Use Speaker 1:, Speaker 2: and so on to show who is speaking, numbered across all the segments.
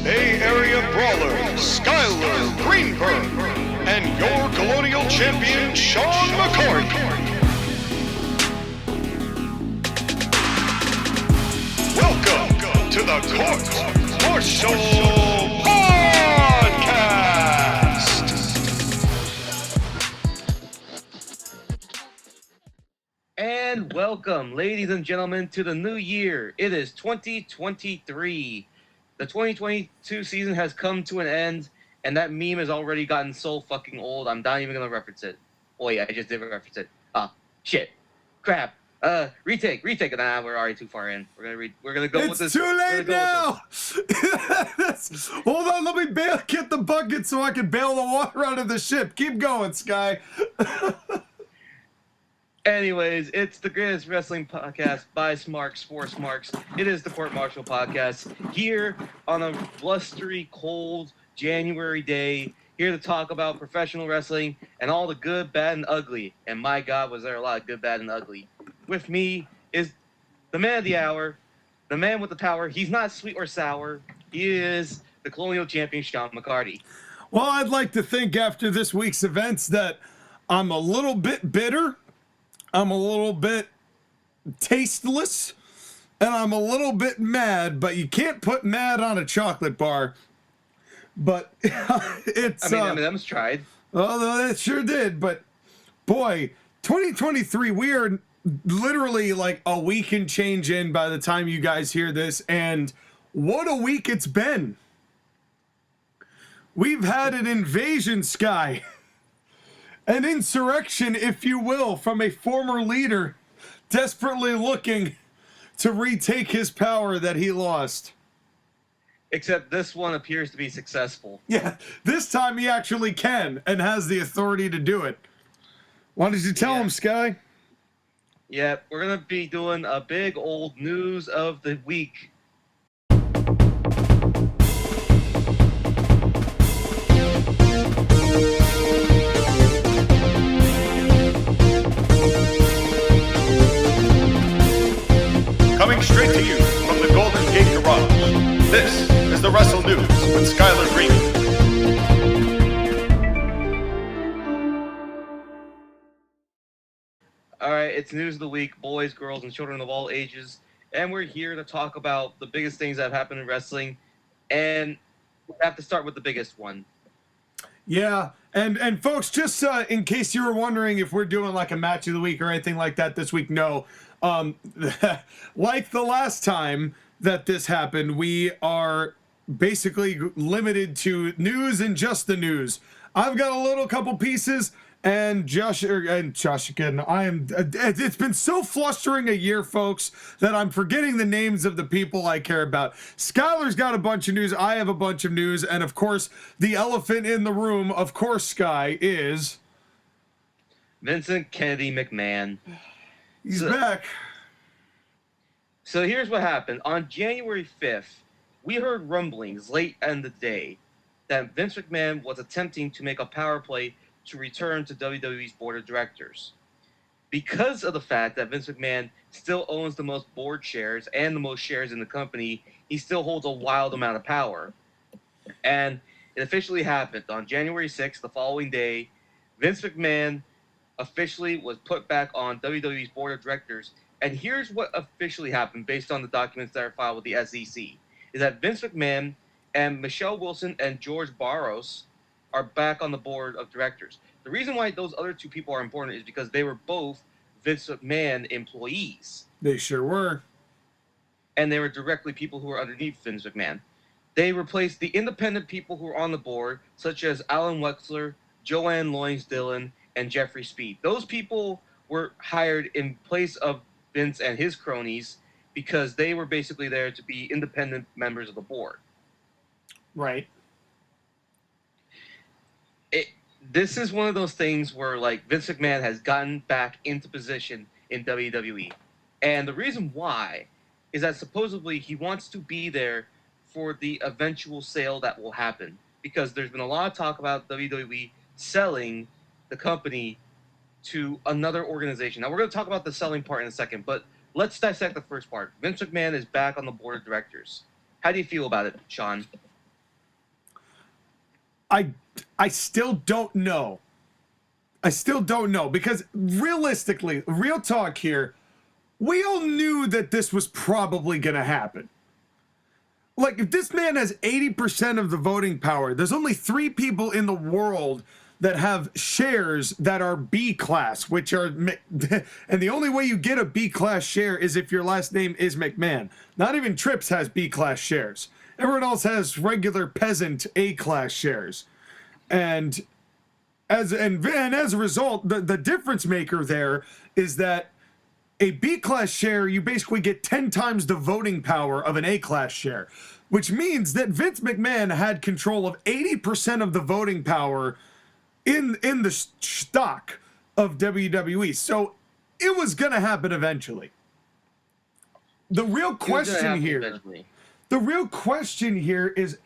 Speaker 1: Bay Area Brawler, Skylar Greenberg, and your Colonial Champion, Sean McCourt. Welcome to the Court-Martail Podcast!
Speaker 2: And welcome, ladies and gentlemen, to the new year. It is 2023. The 2022 season has come to an end, and that meme has already gotten so fucking old, I'm not even going to reference it. Oh, yeah, I just did reference it. Shit. Crap. Retake. Nah, we're already too far in. We're gonna go with this.
Speaker 3: It's too late now! Hold on, let me get the bucket so I can bail the water out of the ship. Keep going, Sky.
Speaker 2: Anyways, it's the greatest wrestling podcast by Smarks for Smarks. It is the Court-Martail Podcast, here on a blustery, cold January day, here to talk about professional wrestling and all the good, bad, and ugly. And my God, was there a lot of good, bad, and ugly. With me is the man of the hour, the man with the power. He's not sweet or sour. He is the Colonial Champion, Sean McCarty.
Speaker 3: Well, I'd like to think after this week's events that I'm a little bit bitter, I'm a little bit tasteless, and I'm a little bit mad, but you can't put mad on a chocolate bar. But it's...
Speaker 2: M&M's tried.
Speaker 3: Well, it sure did, but boy, 2023, we are literally like a week and change in by the time you guys hear this, and what a week it's been. We've had an invasion, Sky. An insurrection, if you will, from a former leader desperately looking to retake his power that he lost.
Speaker 2: Except this one appears to be successful.
Speaker 3: Yeah, this time he actually can and has the authority to do it. Why did you tell him, Sky?
Speaker 2: Yeah, we're going to be doing a big old news of the week.
Speaker 1: Coming straight to you from the Golden Gate Garage, this is the Wrestle News with Skylar Greenberg.
Speaker 2: Alright, it's news of the week, boys, girls, and children of all ages, and we're here to talk about the biggest things that have happened in wrestling, and we have to start with the biggest one.
Speaker 3: Yeah, and folks, just in case you were wondering if we're doing like a match of the week or anything like that this week, no. Like the last time that this happened, we are basically limited to news and just the news. I've got a little couple pieces, and Josh again. It's been so flustering a year, folks, that I'm forgetting the names of the people I care about. Skylar's got a bunch of news. I have a bunch of news, and of course, the elephant in the room, of course, Sky, is
Speaker 2: Vincent Kennedy McMahon.
Speaker 3: He's back.
Speaker 2: So here's what happened. On January 5th, we heard rumblings late in the day that Vince McMahon was attempting to make a power play to return to WWE's board of directors. Because of the fact that Vince McMahon still owns the most board shares and the most shares in the company, he still holds a wild amount of power. And it officially happened. On January 6th, the following day, Vince McMahon officially was put back on WWE's board of directors. And here's what officially happened based on the documents that are filed with the SEC, is that Vince McMahon and Michelle Wilson and George Barros are back on the board of directors. The reason why those other two people are important is because they were both Vince McMahon employees.
Speaker 3: They sure were.
Speaker 2: And they were directly people who were underneath Vince McMahon. They replaced the independent people who were on the board, such as Alan Wexler, Joanne Loynes-Dillon, and Jeffrey Speed. Those people were hired in place of Vince and his cronies because they were basically there to be independent members of the board.
Speaker 3: Right.
Speaker 2: This is one of those things where, like, Vince McMahon has gotten back into position in WWE. And the reason why is that supposedly he wants to be there for the eventual sale that will happen. Because there's been a lot of talk about WWE selling the company to another organization. Now, we're going to talk about the selling part in a second, but let's dissect the first part. Vince McMahon is back on the board of directors. How do you feel about it, Sean?
Speaker 3: I still don't know. I still don't know, because realistically, real talk here, we all knew that this was probably going to happen. Like, if this man has 80% of the voting power, there's only 3 people in the world that have shares that are B class, which are, and the only way you get a B class share is if your last name is McMahon. Not even Trips has B class shares. Everyone else has regular peasant A class shares. And as a result, the difference maker there is that a B class share, you basically get 10 times the voting power of an A class share, which means that Vince McMahon had control of 80% of the voting power in the stock of WWE. So it was going to happen eventually. The real question here is,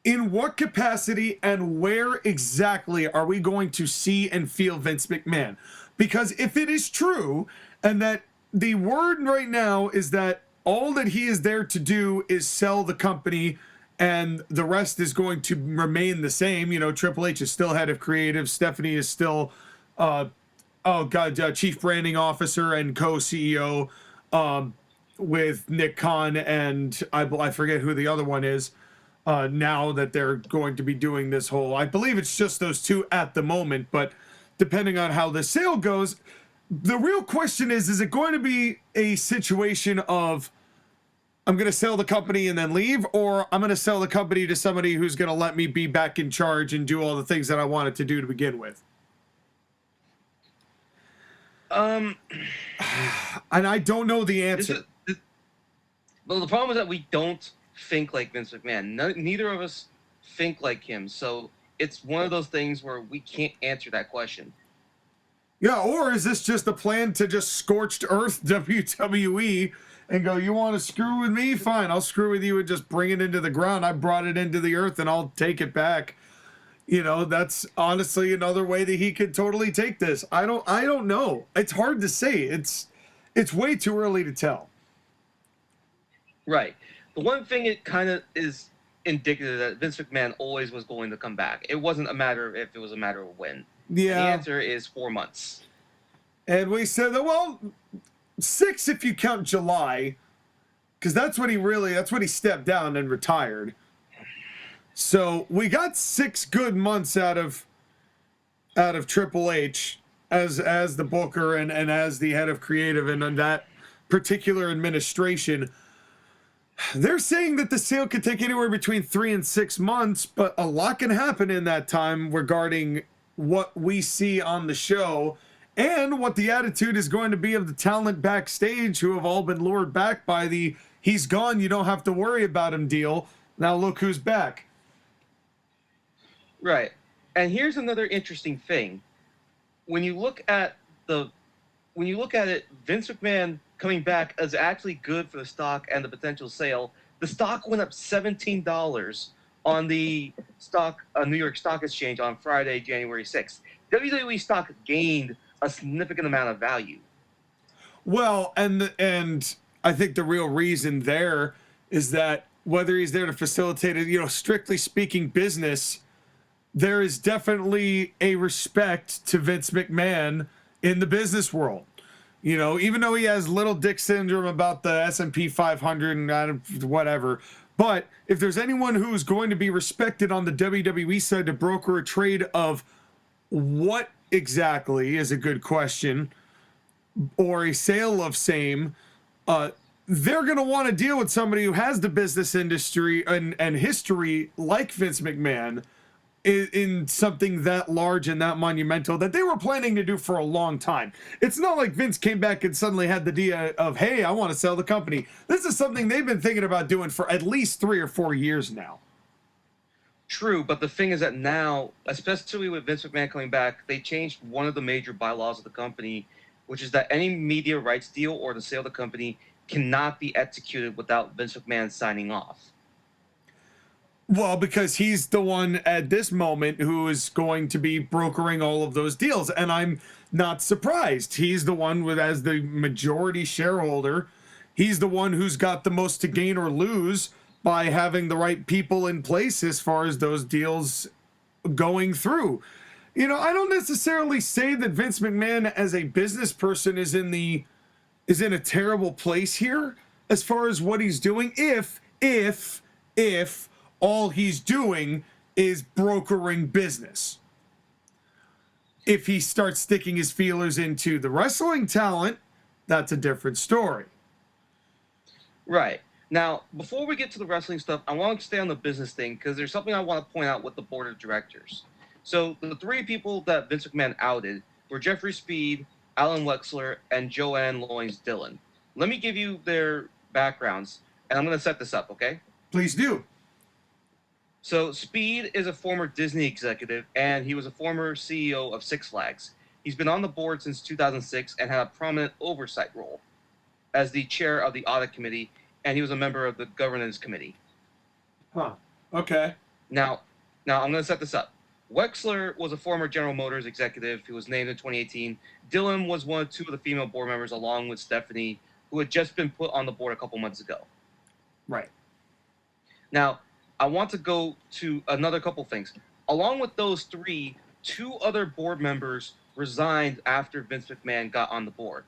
Speaker 3: in what capacity and where exactly are we going to see and feel Vince McMahon? Because if it is true, and that the word right now is that all that he is there to do is sell the company, and the rest is going to remain the same. You know, Triple H is still head of creative. Stephanie is still, chief branding officer and co-CEO, with Nick Khan and I forget who the other one is. Now that they're going to be doing this whole, I believe it's just those 2 at the moment, but depending on how the sale goes, the real question is it going to be a situation of, I'm going to sell the company and then leave, or I'm going to sell the company to somebody who's going to let me be back in charge and do all the things that I wanted to do to begin with? And I don't know the answer.
Speaker 2: Well, the problem is that we don't think like Vince McMahon. Neither of us think like him. So it's one of those things where we can't answer that question.
Speaker 3: Yeah, or is this just a plan to just scorched earth WWE and go, you want to screw with me? Fine, I'll screw with you and just bring it into the ground. I brought it into the earth and I'll take it back. You know, that's honestly another way that he could totally take this. I don't know. It's hard to say. It's way too early to tell.
Speaker 2: Right. The one thing it kind of is indicative that Vince McMahon always was going to come back. It wasn't a matter of if, it was a matter of when.
Speaker 3: Yeah.
Speaker 2: And the answer is 4 months.
Speaker 3: And we said that, well, 6 if you count July, because that's when he stepped down and retired. So we got 6 good months out of Triple H as the booker and as the head of creative and on that particular administration. They're saying that the sale could take anywhere between 3 and 6 months, but a lot can happen in that time regarding what we see on the show and what the attitude is going to be of the talent backstage, who have all been lured back by the "he's gone, you don't have to worry about him" deal. Now look who's back.
Speaker 2: Right. And here's another interesting thing. When you look at it, Vince McMahon coming back is actually good for the stock and the potential sale. The stock went up $17 on the New York Stock Exchange on Friday, January 6th. WWE stock gained a significant amount of value.
Speaker 3: Well, and I think the real reason there is that whether he's there to facilitate it, strictly speaking business, there is definitely a respect to Vince McMahon in the business world. Even though he has little dick syndrome about the S&P 500 and whatever, but if there's anyone who's going to be respected on the WWE side to broker a trade of what exactly is a good question, or a sale of same, they're going to want to deal with somebody who has the business industry and history like Vince McMahon in something that large and that monumental that they were planning to do for a long time. It's not like Vince came back and suddenly had the idea of, hey, I want to sell the company. This is something they've been thinking about doing for at least 3 or 4 years now.
Speaker 2: True, but the thing is that now, especially with Vince McMahon coming back, they changed one of the major bylaws of the company, which is that any media rights deal or the sale of the company cannot be executed without Vince McMahon signing off.
Speaker 3: Well, because he's the one at this moment who is going to be brokering all of those deals. And I'm not surprised. He's the one as the majority shareholder. He's the one who's got the most to gain or lose by having the right people in place as far as those deals going through. You know, I don't necessarily say that Vince McMahon as a business person is in a terrible place here as far as what he's doing if all he's doing is brokering business. If he starts sticking his feelers into the wrestling talent, that's a different story.
Speaker 2: Right. Now, before we get to the wrestling stuff, I want to stay on the business thing because there's something I want to point out with the board of directors. So the three people that Vince McMahon outed were Jeffrey Speed, Alan Wexler, and Joanne Loynes Dillon. Let me give you their backgrounds, and I'm going to set this up, okay?
Speaker 3: Please do.
Speaker 2: So Speed is a former Disney executive, and he was a former CEO of Six Flags. He's been on the board since 2006 and had a prominent oversight role as the chair of the audit committee, and he was a member of the governance committee.
Speaker 3: Huh. Okay.
Speaker 2: Now I'm going to set this up. Wexler was a former General Motors executive who was named in 2018. Dillon was two of the female board members, along with Stephanie, who had just been put on the board a couple months ago.
Speaker 3: Right.
Speaker 2: Now, I want to go to another couple things. Along with those three, two other board members resigned after Vince McMahon got on the board.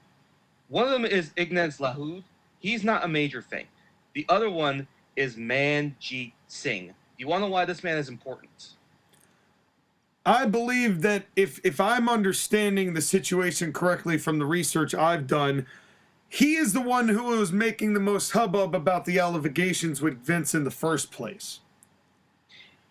Speaker 2: One of them is Ignaz Lahoud. He's not a major thing. The other one is Manjeet Singh. Do you want to know why this man is important?
Speaker 3: I believe that if I'm understanding the situation correctly from the research I've done, he is the one who was making the most hubbub about the allegations with Vince in the first place.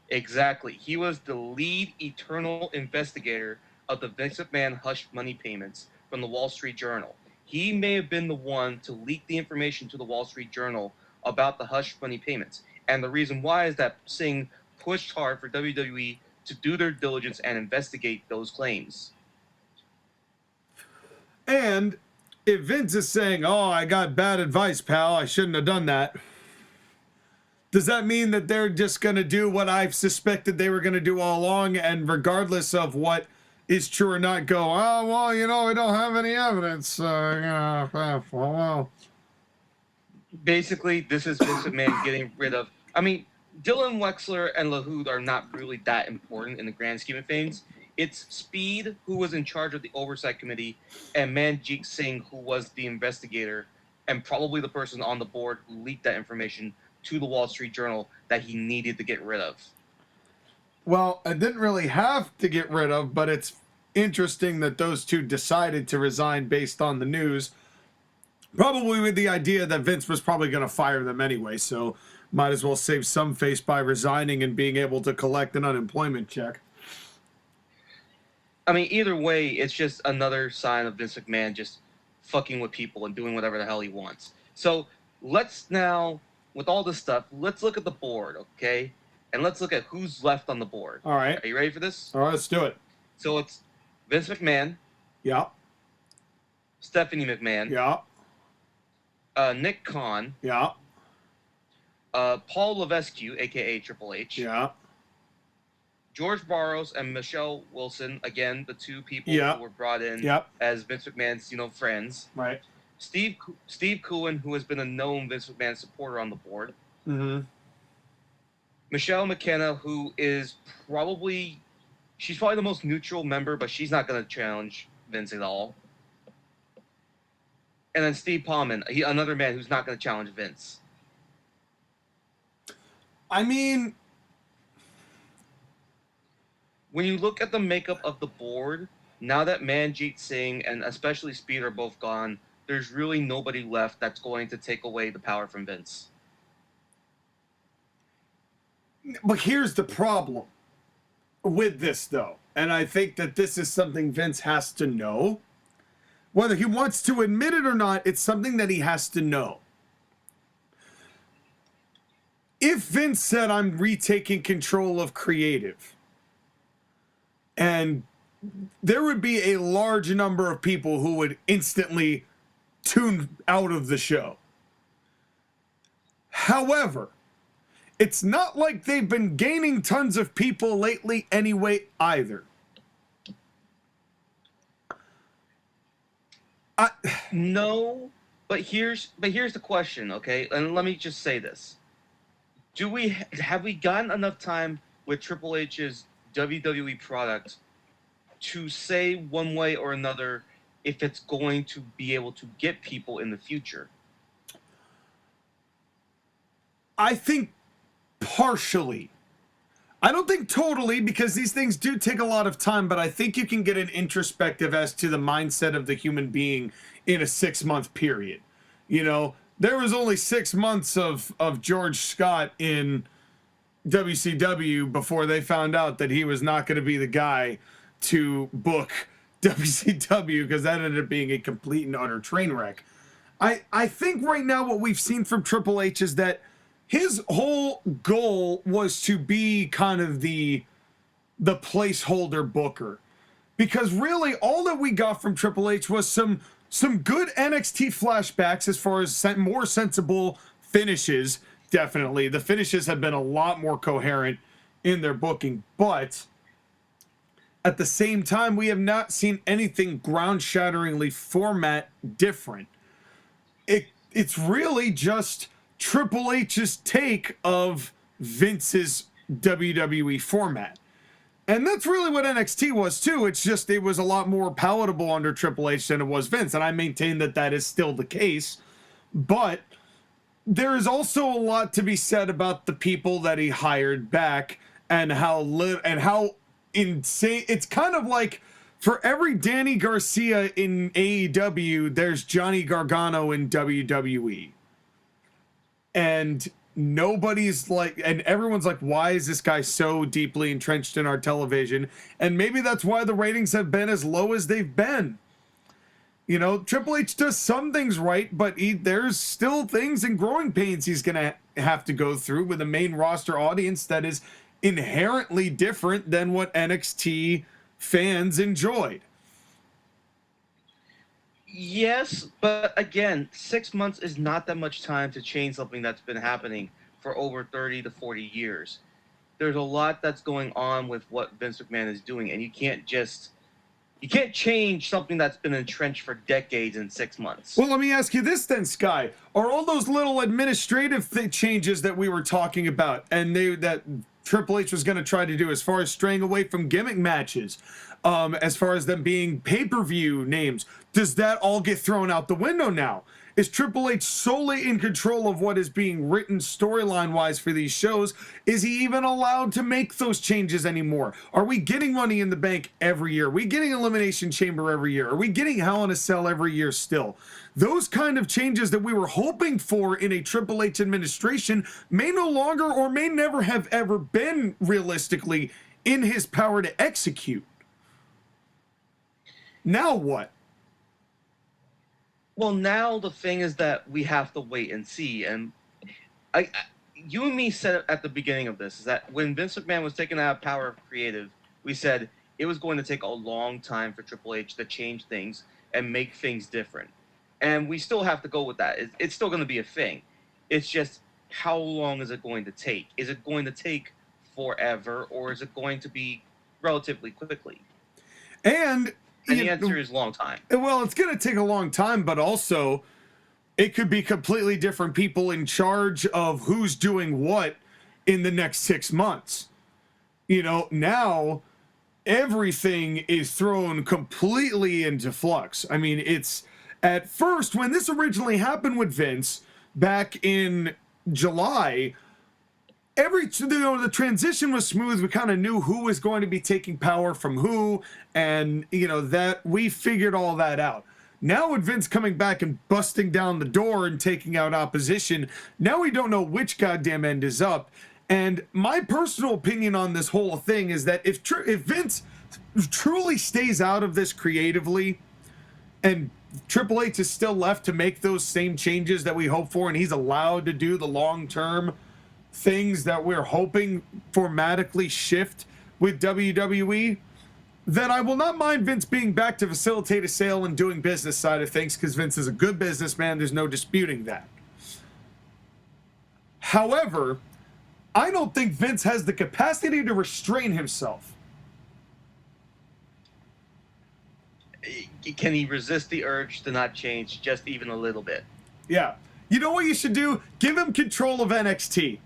Speaker 2: Exactly. He was the lead eternal investigator of the Vince McMahon hush money payments from the Wall Street Journal. He may have been the one to leak the information to the Wall Street Journal about the hush money payments. And the reason why is that Singh pushed hard for WWE to do their diligence and investigate those claims.
Speaker 3: And if Vince is saying, oh, I got bad advice, pal, I shouldn't have done that, does that mean that they're just going to do what I've suspected they were going to do all along, and regardless of what is true or not, go, oh, well, you know, we don't have any evidence, well.
Speaker 2: Basically, this is Vince McMahon getting rid of... I mean, Dillon, Wexler, and Lahoud are not really that important in the grand scheme of things. It's Speed, who was in charge of the oversight committee, and Manjeet Singh, who was the investigator, and probably the person on the board who leaked that information to the Wall Street Journal that he needed to get rid of.
Speaker 3: Well, I didn't really have to get rid of, but it's interesting that those two decided to resign based on the news, probably with the idea that Vince was probably going to fire them anyway, so might as well save some face by resigning and being able to collect an unemployment check.
Speaker 2: I mean, either way, it's just another sign of Vince McMahon just fucking with people and doing whatever the hell he wants. So let's now, with all this stuff, let's look at the board, okay? And let's look at who's left on the board.
Speaker 3: All right.
Speaker 2: Are you ready for this?
Speaker 3: All right, let's do it.
Speaker 2: So it's Vince McMahon.
Speaker 3: Yeah.
Speaker 2: Stephanie McMahon.
Speaker 3: Yeah.
Speaker 2: Nick Khan.
Speaker 3: Yeah.
Speaker 2: Paul Levesque, a.k.a. Triple H.
Speaker 3: Yeah.
Speaker 2: George Barros and Michelle Wilson, again, the two people who were brought in as Vince McMahon's, friends.
Speaker 3: Right.
Speaker 2: Steve Cohen, who has been a known Vince McMahon supporter on the board.
Speaker 3: Mm-hmm.
Speaker 2: Michelle McKenna, who is she's probably the most neutral member, but she's not going to challenge Vince at all. And then Steve Palman, another man who's not going to challenge Vince.
Speaker 3: I mean,
Speaker 2: when you look at the makeup of the board, now that Manjeet Singh and especially Speed are both gone, there's really nobody left that's going to take away the power from Vince.
Speaker 3: but here's the problem with this, though. And I think that this is something Vince has to know. Whether he wants to admit it or not, it's something that he has to know. If Vince said, I'm retaking control of creative, and there would be a large number of people who would instantly tune out of the show. However, it's not like they've been gaining tons of people lately anyway either.
Speaker 2: No, but here's the question, okay? And let me just say this. Have we gotten enough time with Triple H's WWE product to say one way or another if it's going to be able to get people in the future?
Speaker 3: I think partially. I don't think totally, because these things do take a lot of time, but I think you can get an introspective as to the mindset of the human being in a 6-month period. You know, there was only 6 months of George Scott in WCW before they found out that he was not going to be the guy to book WCW, because that ended up being a complete and utter train wreck. I think right now what we've seen from Triple H is that his whole goal was to be kind of the placeholder booker, because really all that we got from Triple H was some good NXT flashbacks as far as more sensible finishes. Definitely, the finishes have been a lot more coherent in their booking, but at the same time, we have not seen anything ground-shatteringly format different. It's really just Triple H's take of Vince's WWE format. And that's really what NXT was too. It's just, it was a lot more palatable under Triple H than it was Vince. And I maintain that that is still the case. But there is also a lot to be said about the people that he hired back and how insane. It's kind of like, for every Danny Garcia in AEW, there's Johnny Gargano in WWE. And nobody's like, and everyone's like, why is this guy so deeply entrenched in our television? And maybe that's why the ratings have been as low as they've been. You know, Triple H does some things right, but there's still things and growing pains he's going to have to go through with a main roster audience that is inherently different than what NXT fans enjoyed.
Speaker 2: Yes, but again, 6 months is not that much time to change something that's been happening for over 30 to 40 years. There's a lot that's going on with what Vince McMahon is doing, and you can't change something that's been entrenched for decades in 6 months.
Speaker 3: Well, let me ask you this then, Sky. Are all those little administrative changes that we were talking about and that Triple H was going to try to do, as far as straying away from gimmick matches, as far as them being pay-per-view names, does that all get thrown out the window now? Is Triple H solely in control of what is being written storyline-wise for these shows? Is he even allowed to make those changes anymore? Are we getting Money in the Bank every year? Are we getting Elimination Chamber every year? Are we getting Hell in a Cell every year still? Those kind of changes that we were hoping for in a Triple H administration may no longer or may never have ever been realistically in his power to execute. Now what?
Speaker 2: Well, now the thing is that we have to wait and see. And you and me said at the beginning of this, is that when Vince McMahon was taken out of power of creative, we said it was going to take a long time for Triple H to change things and make things different. And we still have to go with that. It's still going to be a thing. It's just, how long is it going to take? Is it going to take forever, or is it going to be relatively quickly?
Speaker 3: And
Speaker 2: the answer is long time.
Speaker 3: Well, it's going to take a long time, but also it could be completely different people in charge of who's doing what in the next 6 months. You know, now everything is thrown completely into flux. I mean, it's at first, when this originally happened with Vince back in July, the transition was smooth. We kind of knew who was going to be taking power from who, and that we figured all that out. Now with Vince coming back and busting down the door and taking out opposition, now we don't know which goddamn end is up. And my personal opinion on this whole thing is that if Vince truly stays out of this creatively, and Triple H is still left to make those same changes that we hope for, and he's allowed to do the long-term things that we're hoping formatically shift with WWE, then I will not mind Vince being back to facilitate a sale and doing business side of things, because Vince is a good businessman. There's no disputing that. However, I don't think Vince has the capacity to restrain himself.
Speaker 2: Can he resist the urge to not change just even a little bit?
Speaker 3: Yeah. You know what you should do? Give him control of NXT.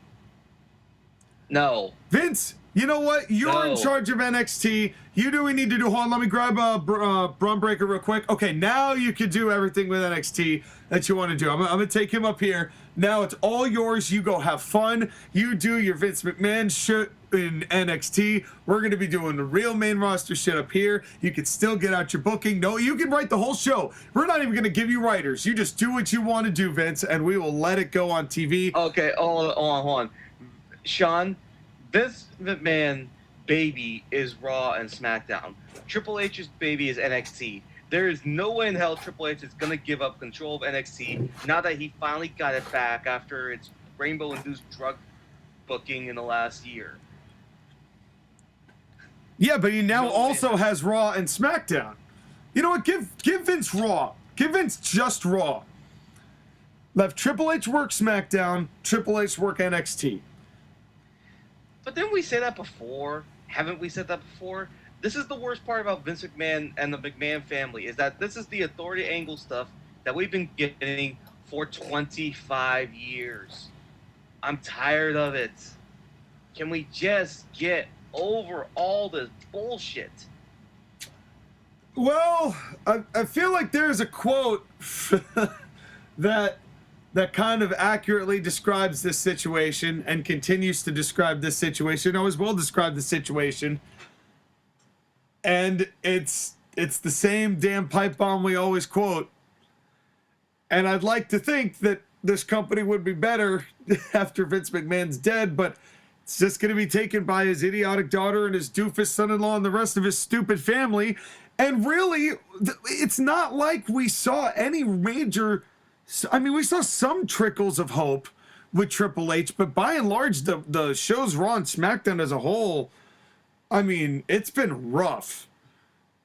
Speaker 2: No.
Speaker 3: Vince, You know what? You're in
Speaker 2: No.
Speaker 3: charge of NXT. You do what we need to do. Hold on, let me grab Braun Breaker real quick. Okay, now you can do everything with NXT that you want to do. I'm going to take him up here. Now it's all yours. You go have fun. You do your Vince McMahon shit in NXT. We're going to be doing the real main roster shit up here. You can still get out your booking. No, you can write the whole show. We're not even going to give you writers. You just do what you want to do, Vince, and we will let it go on TV.
Speaker 2: Okay, hold on. Sean, this McMahon baby is Raw and SmackDown. Triple H's baby is NXT. There is no way in hell Triple H is going to give up control of NXT now that he finally got it back after its rainbow-induced drug booking in the last year.
Speaker 3: Yeah, but he now also has Raw and SmackDown. You know what? Give Vince Raw. Give Vince just Raw. Let Triple H work SmackDown, Triple H work NXT.
Speaker 2: But didn't we say that before? Haven't we said that before? This is the worst part about Vince McMahon and the McMahon family, is that this is the authority angle stuff that we've been getting for 25 years. I'm tired of it. Can we just get over all this bullshit?
Speaker 3: Well, I feel like there's a quote that kind of accurately describes this situation and continues to describe this situation. Always will describe the situation. And it's the same damn pipe bomb we always quote. And I'd like to think that this company would be better after Vince McMahon's dead, but it's just going to be taken by his idiotic daughter and his doofus son-in-law and the rest of his stupid family. And really, it's not like we saw any major... I mean, we saw some trickles of hope with Triple H, but by and large, the shows Raw and SmackDown as a whole, I mean, it's been rough.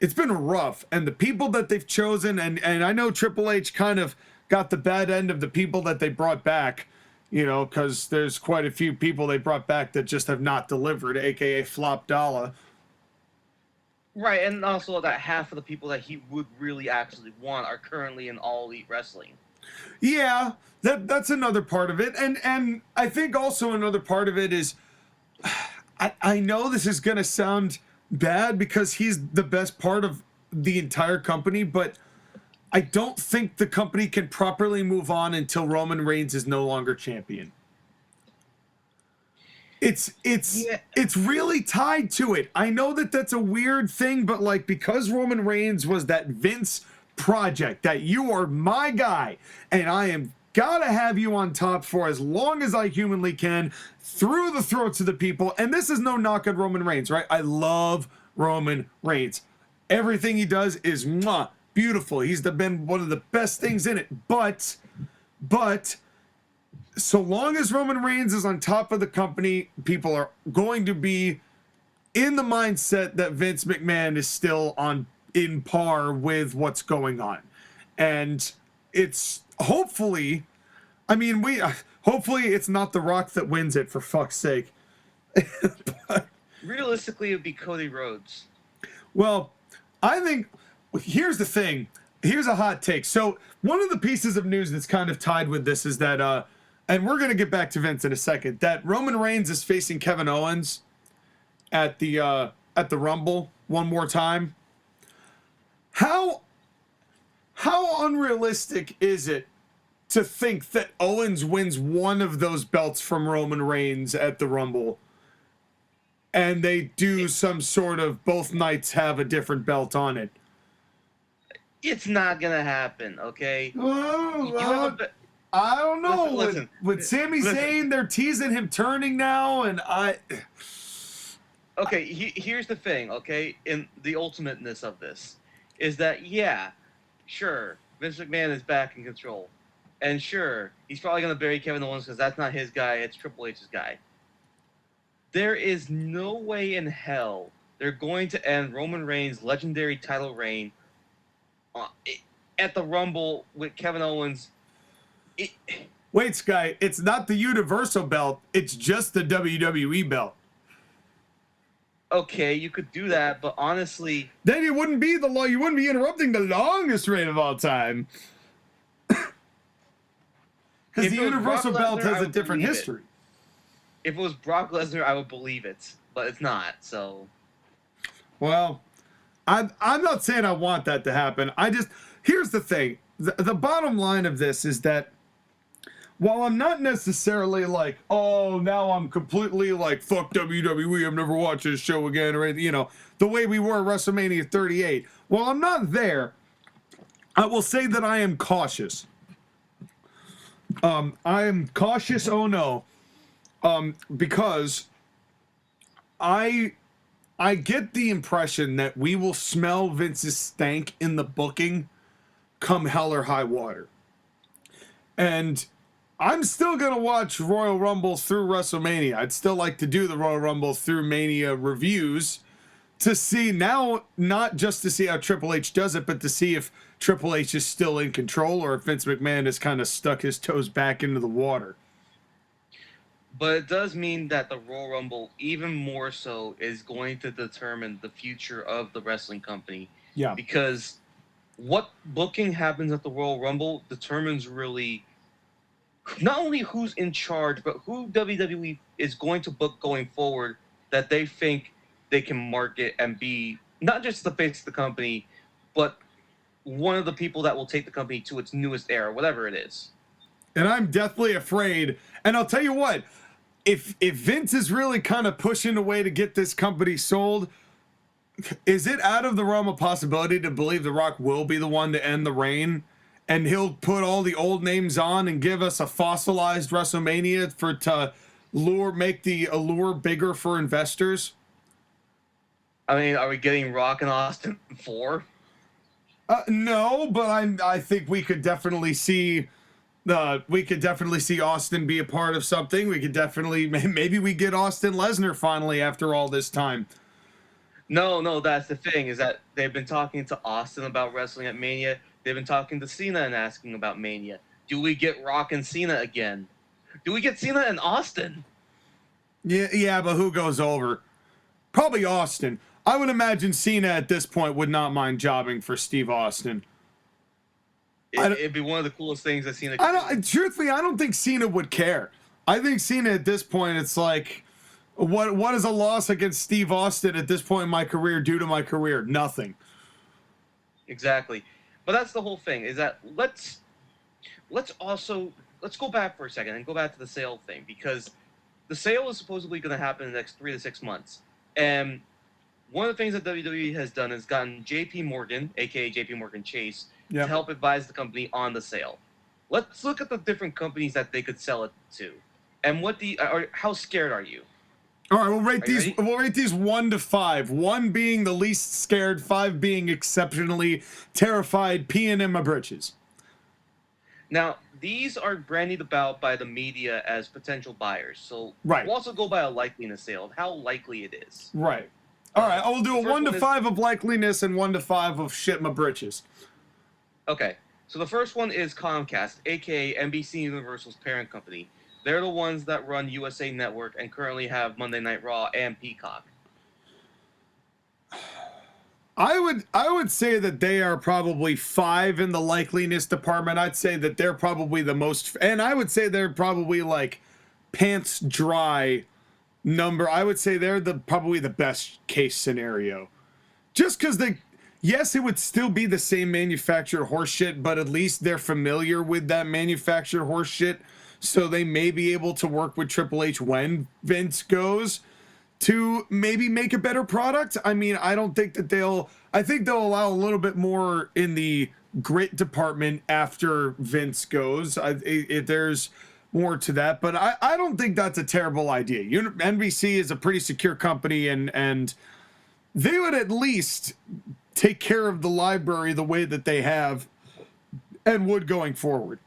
Speaker 3: It's been rough. And the people that they've chosen, and I know Triple H kind of got the bad end of the people that they brought back, you know, because there's quite a few people they brought back that just have not delivered, aka Flop Dollar.
Speaker 2: Right, and also that half of the people that he would really actually want are currently in All Elite Wrestling.
Speaker 3: Yeah, that's another part of it. And I think also another part of it is, I know this is going to sound bad because he's the best part of the entire company, but I don't think the company can properly move on until Roman Reigns is no longer champion. It's really tied to it. I know that that's a weird thing, but like, because Roman Reigns was that Vince project, that you are my guy and I am gotta have you on top for as long as I humanly can through the throats of the people. And this is no knock on Roman Reigns, right? I love Roman Reigns. Everything he does is beautiful. He's been one of the best things in it. But so long as Roman Reigns is on top of the company, people are going to be in the mindset that Vince McMahon is still in par with what's going on. And it's hopefully, I mean, hopefully it's not The Rock that wins it, for fuck's sake. But,
Speaker 2: realistically, it would be Cody Rhodes.
Speaker 3: Well, I think, here's the thing. Here's a hot take. So one of the pieces of news that's kind of tied with this is that, and we're going to get back to Vince in a second, that Roman Reigns is facing Kevin Owens at the Rumble one more time. How unrealistic is it to think that Owens wins one of those belts from Roman Reigns at the Rumble and they do some sort of both nights have a different belt on it?
Speaker 2: It's not gonna happen, okay?
Speaker 3: I don't know.
Speaker 2: Listen,
Speaker 3: with Sami Zayn, they're teasing him turning now, and
Speaker 2: Okay, here's the thing, okay? In the ultimateness of this is that, yeah, sure, Vince McMahon is back in control. And sure, he's probably going to bury Kevin Owens because that's not his guy, it's Triple H's guy. There is no way in hell they're going to end Roman Reigns' legendary title reign at the Rumble with Kevin Owens.
Speaker 3: Wait, Sky, it's not the Universal belt, it's just the WWE belt.
Speaker 2: Okay, you could do that, but honestly...
Speaker 3: Then you wouldn't be you wouldn't be interrupting the longest reign of all time. Because the Universal belt has a different history.
Speaker 2: If it was Brock Lesnar, I would believe it. but it's not. So,
Speaker 3: well, I'm not saying I want that to happen. Here's the thing. The bottom line of this is that while I'm not necessarily like, oh, now I'm completely like, fuck WWE, I'm never watching this show again, or anything, the way we were at WrestleMania 38. While I'm not there, I will say that I am cautious. I am cautious, oh no, because I get the impression that we will smell Vince's stank in the booking come hell or high water. And I'm still going to watch Royal Rumbles through WrestleMania. I'd still like to do the Royal Rumble through Mania reviews to see now, not just to see how Triple H does it, but to see if Triple H is still in control or if Vince McMahon has kind of stuck his toes back into the water.
Speaker 2: but it does mean that the Royal Rumble, even more so, is going to determine the future of the wrestling company.
Speaker 3: Yeah.
Speaker 2: Because what booking happens at the Royal Rumble determines really not only who's in charge, but who WWE is going to book going forward that they think they can market and be not just the face of the company, but one of the people that will take the company to its newest era, whatever it is.
Speaker 3: And I'm deathly afraid. And I'll tell you what, if Vince is really kind of pushing a way to get this company sold, is it out of the realm of possibility to believe The Rock will be the one to end the reign? And he'll put all the old names on and give us a fossilized WrestleMania make the allure bigger for investors?
Speaker 2: I mean, are we getting Rock and Austin 4?
Speaker 3: No, but I think we could definitely see Austin be a part of something. We could definitely, maybe we get Austin Lesnar finally after all this time.
Speaker 2: No, that's the thing, is that they've been talking to Austin about wrestling at Mania. They've been talking to Cena and asking about Mania. Do we get Rock and Cena again? Do we get Cena and Austin?
Speaker 3: Yeah, but who goes over? Probably Austin. I would imagine Cena at this point would not mind jobbing for Steve Austin.
Speaker 2: It'd be one of the coolest things that Cena could do.
Speaker 3: Truthfully, I don't think Cena would care. I think Cena at this point, it's like, what is a loss against Steve Austin at this point in my career due to my career? Nothing.
Speaker 2: Exactly. But that's the whole thing, is that let's go back for a second and go back to the sale thing, because the sale is supposedly going to happen in the next 3 to 6 months. And one of the things that WWE has done is gotten JP Morgan, aka JP Morgan Chase, to help advise the company on the sale. Let's look at the different companies that they could sell it to. And how scared are you?
Speaker 3: All right, we'll rate these 1 to 5. 1 being the least scared, 5 being exceptionally terrified, peeing in my britches.
Speaker 2: Now, these are brandied about by the media as potential buyers. So
Speaker 3: right.
Speaker 2: We'll also go by a likeliness sale of how likely it is.
Speaker 3: Right. All right, I will do a 1 to 5 of likeliness and 1 to 5 of shit my britches.
Speaker 2: Okay, so the first one is Comcast, aka NBC Universal's parent company. They're the ones that run USA Network and currently have Monday Night Raw and Peacock.
Speaker 3: I would say that they are probably 5 in the likeliness department. I'd say that they're probably the most, and I would say they're probably like pants dry number. I would say they're probably the best case scenario. Just because yes, it would still be the same manufactured horseshit, but at least they're familiar with that manufactured horseshit. So they may be able to work with Triple H when Vince goes to maybe make a better product. I mean, I don't think that I think they'll allow a little bit more in the grit department after Vince goes. There's more to that, but I don't think that's a terrible idea. NBC is a pretty secure company, and they would at least take care of the library the way that they have and would going forward.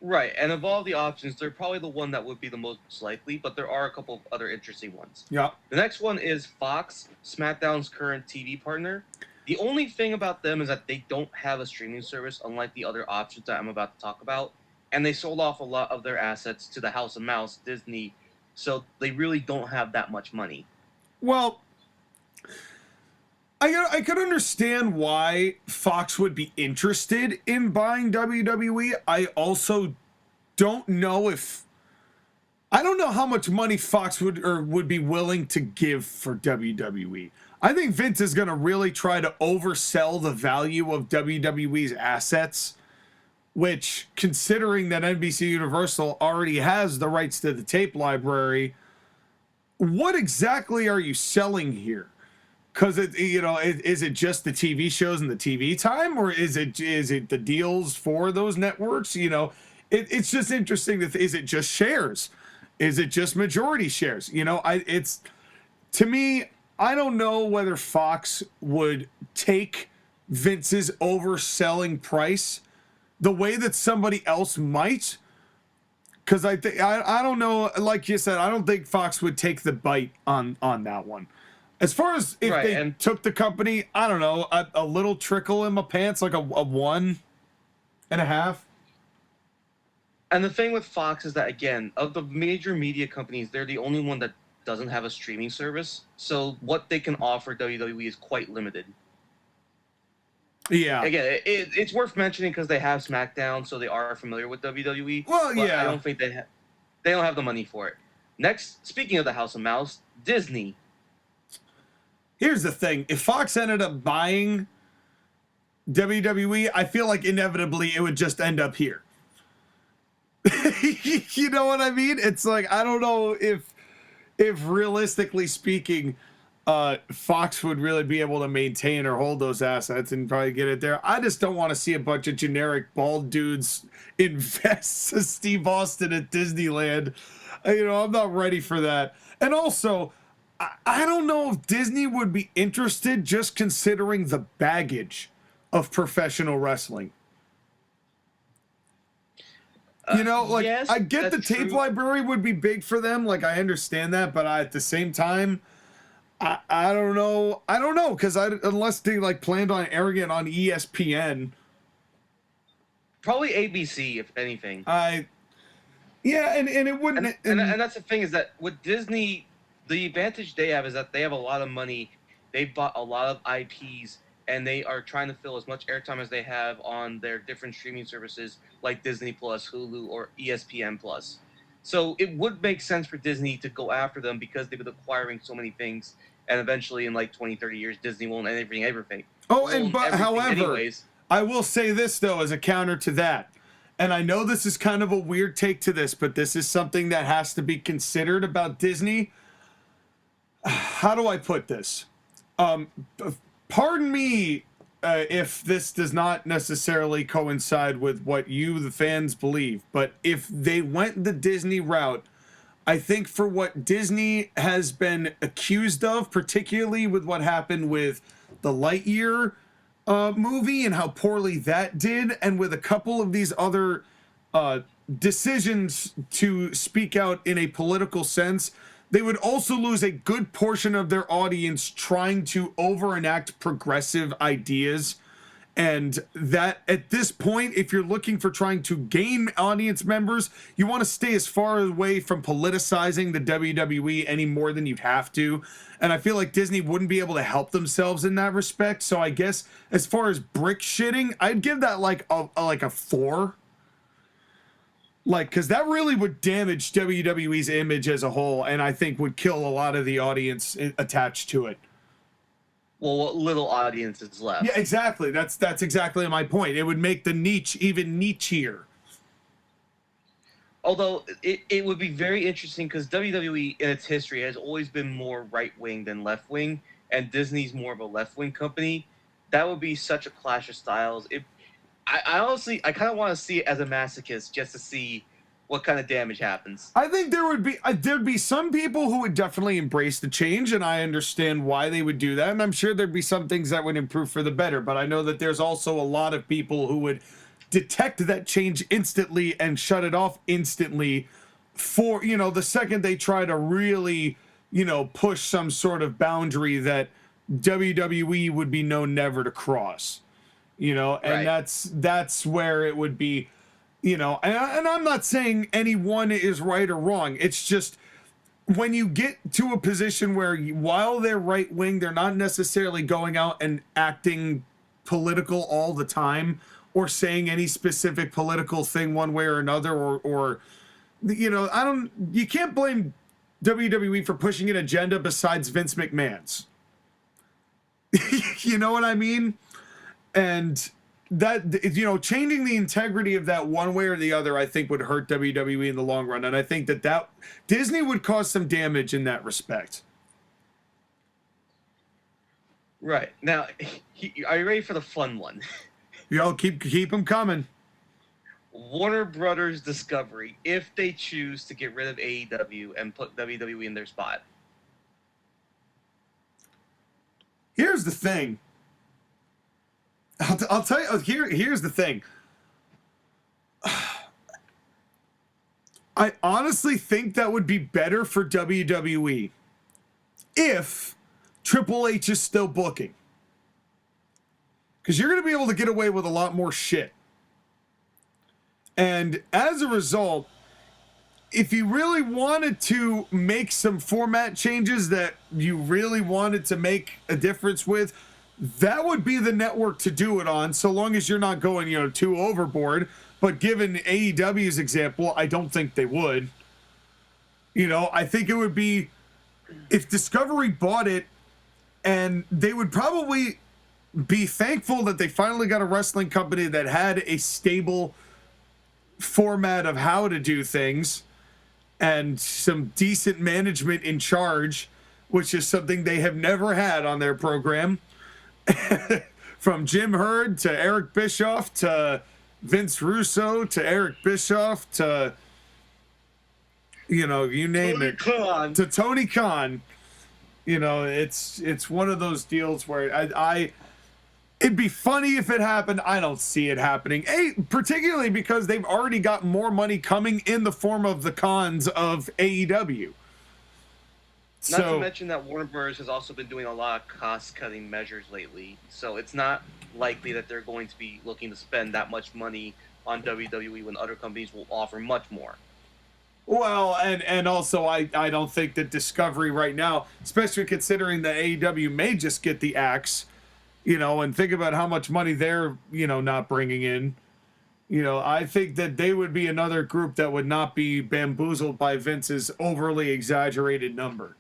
Speaker 2: Right, and of all the options, they're probably the one that would be the most likely, but there are a couple of other interesting ones.
Speaker 3: Yeah.
Speaker 2: The next one is Fox, SmackDown's current TV partner. The only thing about them is that they don't have a streaming service, unlike the other options that I'm about to talk about, and they sold off a lot of their assets to the House of Mouse, Disney, so they really don't have that much money.
Speaker 3: Well, I could understand why Fox would be interested in buying WWE. I also don't know if I don't know how much money Fox would be willing to give for WWE. I think Vince is going to really try to oversell the value of WWE's assets, which, considering that NBC Universal already has the rights to the tape library, what exactly are you selling here? Because is it just the TV shows and the TV time, or is it the deals for those networks? It's just interesting is it just shares? Is it just majority shares? To me, I don't know whether Fox would take Vince's overselling price the way that somebody else might. Because I don't know, like you said, I don't think Fox would take the bite on that one. As far as if they took the company, I don't know, a little trickle in my pants, like a 1.5.
Speaker 2: And the thing with Fox is that, again, of the major media companies, they're the only one that doesn't have a streaming service. So what they can offer WWE is quite limited.
Speaker 3: Yeah.
Speaker 2: Again, it's worth mentioning because they have SmackDown, so they are familiar with WWE.
Speaker 3: Well, yeah.
Speaker 2: I don't think they don't have the money for it. Next, speaking of the House of Mouse, Disney.
Speaker 3: Here's the thing. If Fox ended up buying WWE, I feel like inevitably it would just end up here. You know what I mean? It's like, I don't know if realistically speaking, Fox would really be able to maintain or hold those assets and probably get it there. I just don't want to see a bunch of generic bald dudes invest Steve Austin at Disneyland. I'm not ready for that. And also, I don't know if Disney would be interested, just considering the baggage of professional wrestling.
Speaker 2: Yes,
Speaker 3: I get the tape library would be big for them. Like, I understand that, but at the same time, I don't know. I don't know, because unless they planned on airing it on ESPN,
Speaker 2: probably ABC, if anything.
Speaker 3: And it wouldn't.
Speaker 2: And that's the thing, is that with Disney, the advantage they have is that they have a lot of money. They bought a lot of IPs, and they are trying to fill as much airtime as they have on their different streaming services like Disney Plus, Hulu, or ESPN Plus. So it would make sense for Disney to go after them because they've been acquiring so many things, and eventually in 20, 30 years, Disney won't everything.
Speaker 3: However, I will say this, though, as a counter to that, and I know this is kind of a weird take to this, but this is something that has to be considered about Disney. How do I put this? Pardon me if this does not necessarily coincide with what you, the fans, believe, but if they went the Disney route, I think for what Disney has been accused of, particularly with what happened with the Lightyear movie and how poorly that did, and with a couple of these other decisions to speak out in a political sense, they would also lose a good portion of their audience trying to over-enact progressive ideas. And that, at this point, if you're looking for trying to gain audience members, you want to stay as far away from politicizing the WWE any more than you'd have to. And I feel like Disney wouldn't be able to help themselves in that respect. So I guess as far as brick shitting, I'd give that like a 4. Because that really would damage WWE's image as a whole, and I think would kill a lot of the audience attached to it.
Speaker 2: Well, what little audience is left.
Speaker 3: Yeah, exactly. That's exactly my point. It would make the niche even nichier.
Speaker 2: Although it would be very interesting because WWE in its history has always been more right-wing than left-wing, and Disney's more of a left-wing company. That would be such a clash of styles. I honestly, I kind of want to see it as a masochist just to see what kind of damage happens.
Speaker 3: I think there'd be some people who would definitely embrace the change, and I understand why they would do that, and I'm sure there'd be some things that would improve for the better, but I know that there's also a lot of people who would detect that change instantly and shut it off instantly for, the second they try to really, push some sort of boundary that WWE would be known never to cross. And
Speaker 2: right.
Speaker 3: that's where it would be, and I'm not saying any one is right or wrong. It's just when you get to a position where while they're right wing, they're not necessarily going out and acting political all the time or saying any specific political thing one way or another, or you can't blame WWE for pushing an agenda besides Vince McMahon's. You know what I mean? And that, changing the integrity of that one way or the other, I think would hurt WWE in the long run. And I think that Disney would cause some damage in that respect.
Speaker 2: Right. Now, are you ready for the fun one?
Speaker 3: Keep them coming.
Speaker 2: Warner Brothers Discovery, if they choose to get rid of AEW and put WWE in their spot.
Speaker 3: Here's the thing. I'll tell you. Here's the thing. I honestly think that would be better for WWE if Triple H is still booking, because you're going to be able to get away with a lot more shit. And as a result, if you really wanted to make some format changes that you really wanted to make a difference with, that would be the network to do it on, so long as you're not going, too overboard. But given AEW's example, I don't think they would. I think it would be if Discovery bought it, and they would probably be thankful that they finally got a wrestling company that had a stable format of how to do things and some decent management in charge, which is something they have never had on their program. From Jim Herd to Eric Bischoff to Vince Russo to Eric Bischoff to, you name it, to Tony Khan. It's one of those deals where it'd be funny if it happened. I don't see it happening. Particularly because they've already got more money coming in the form of the cons of AEW.
Speaker 2: Not to mention that Warner Bros. Has also been doing a lot of cost-cutting measures lately, so it's not likely that they're going to be looking to spend that much money on WWE when other companies will offer much more.
Speaker 3: Well, and also I don't think that Discovery right now, especially considering that AEW may just get the axe, and think about how much money they're, not bringing in. I think that they would be another group that would not be bamboozled by Vince's overly exaggerated number.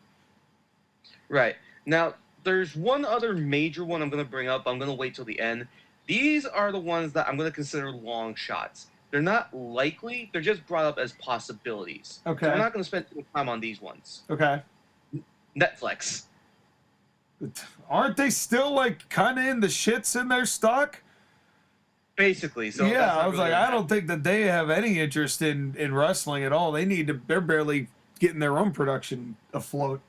Speaker 2: Right. Now, there's one other major one I'm going to bring up. I'm going to wait till the end. These are the ones that I'm going to consider long shots. They're not likely. They're just brought up as possibilities.
Speaker 3: Okay.
Speaker 2: So we're not going to spend too much time on these ones.
Speaker 3: Okay.
Speaker 2: Netflix.
Speaker 3: Aren't they still, kind of in the shits in their stock?
Speaker 2: Basically. So
Speaker 3: yeah, I was really I don't think that they have any interest in wrestling at all. They're barely getting their own production afloat.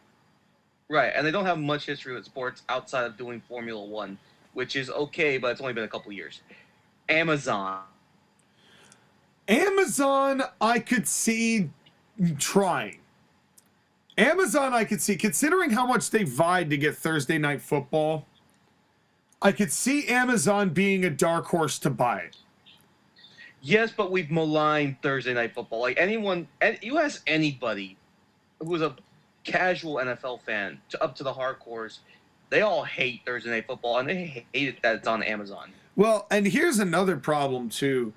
Speaker 2: Right, and they don't have much history with sports outside of doing Formula One, which is okay, but it's only been a couple years. Amazon, I could see trying. Amazon, I could see, considering how much they vied to get Thursday Night Football, I could see Amazon being a dark horse to buy it. Yes, but we've maligned Thursday Night Football. You ask anybody who's a casual NFL fan up to the hardcores, they all hate Thursday Night Football, and they hate it that it's on Amazon.
Speaker 3: Well, and here's another problem too.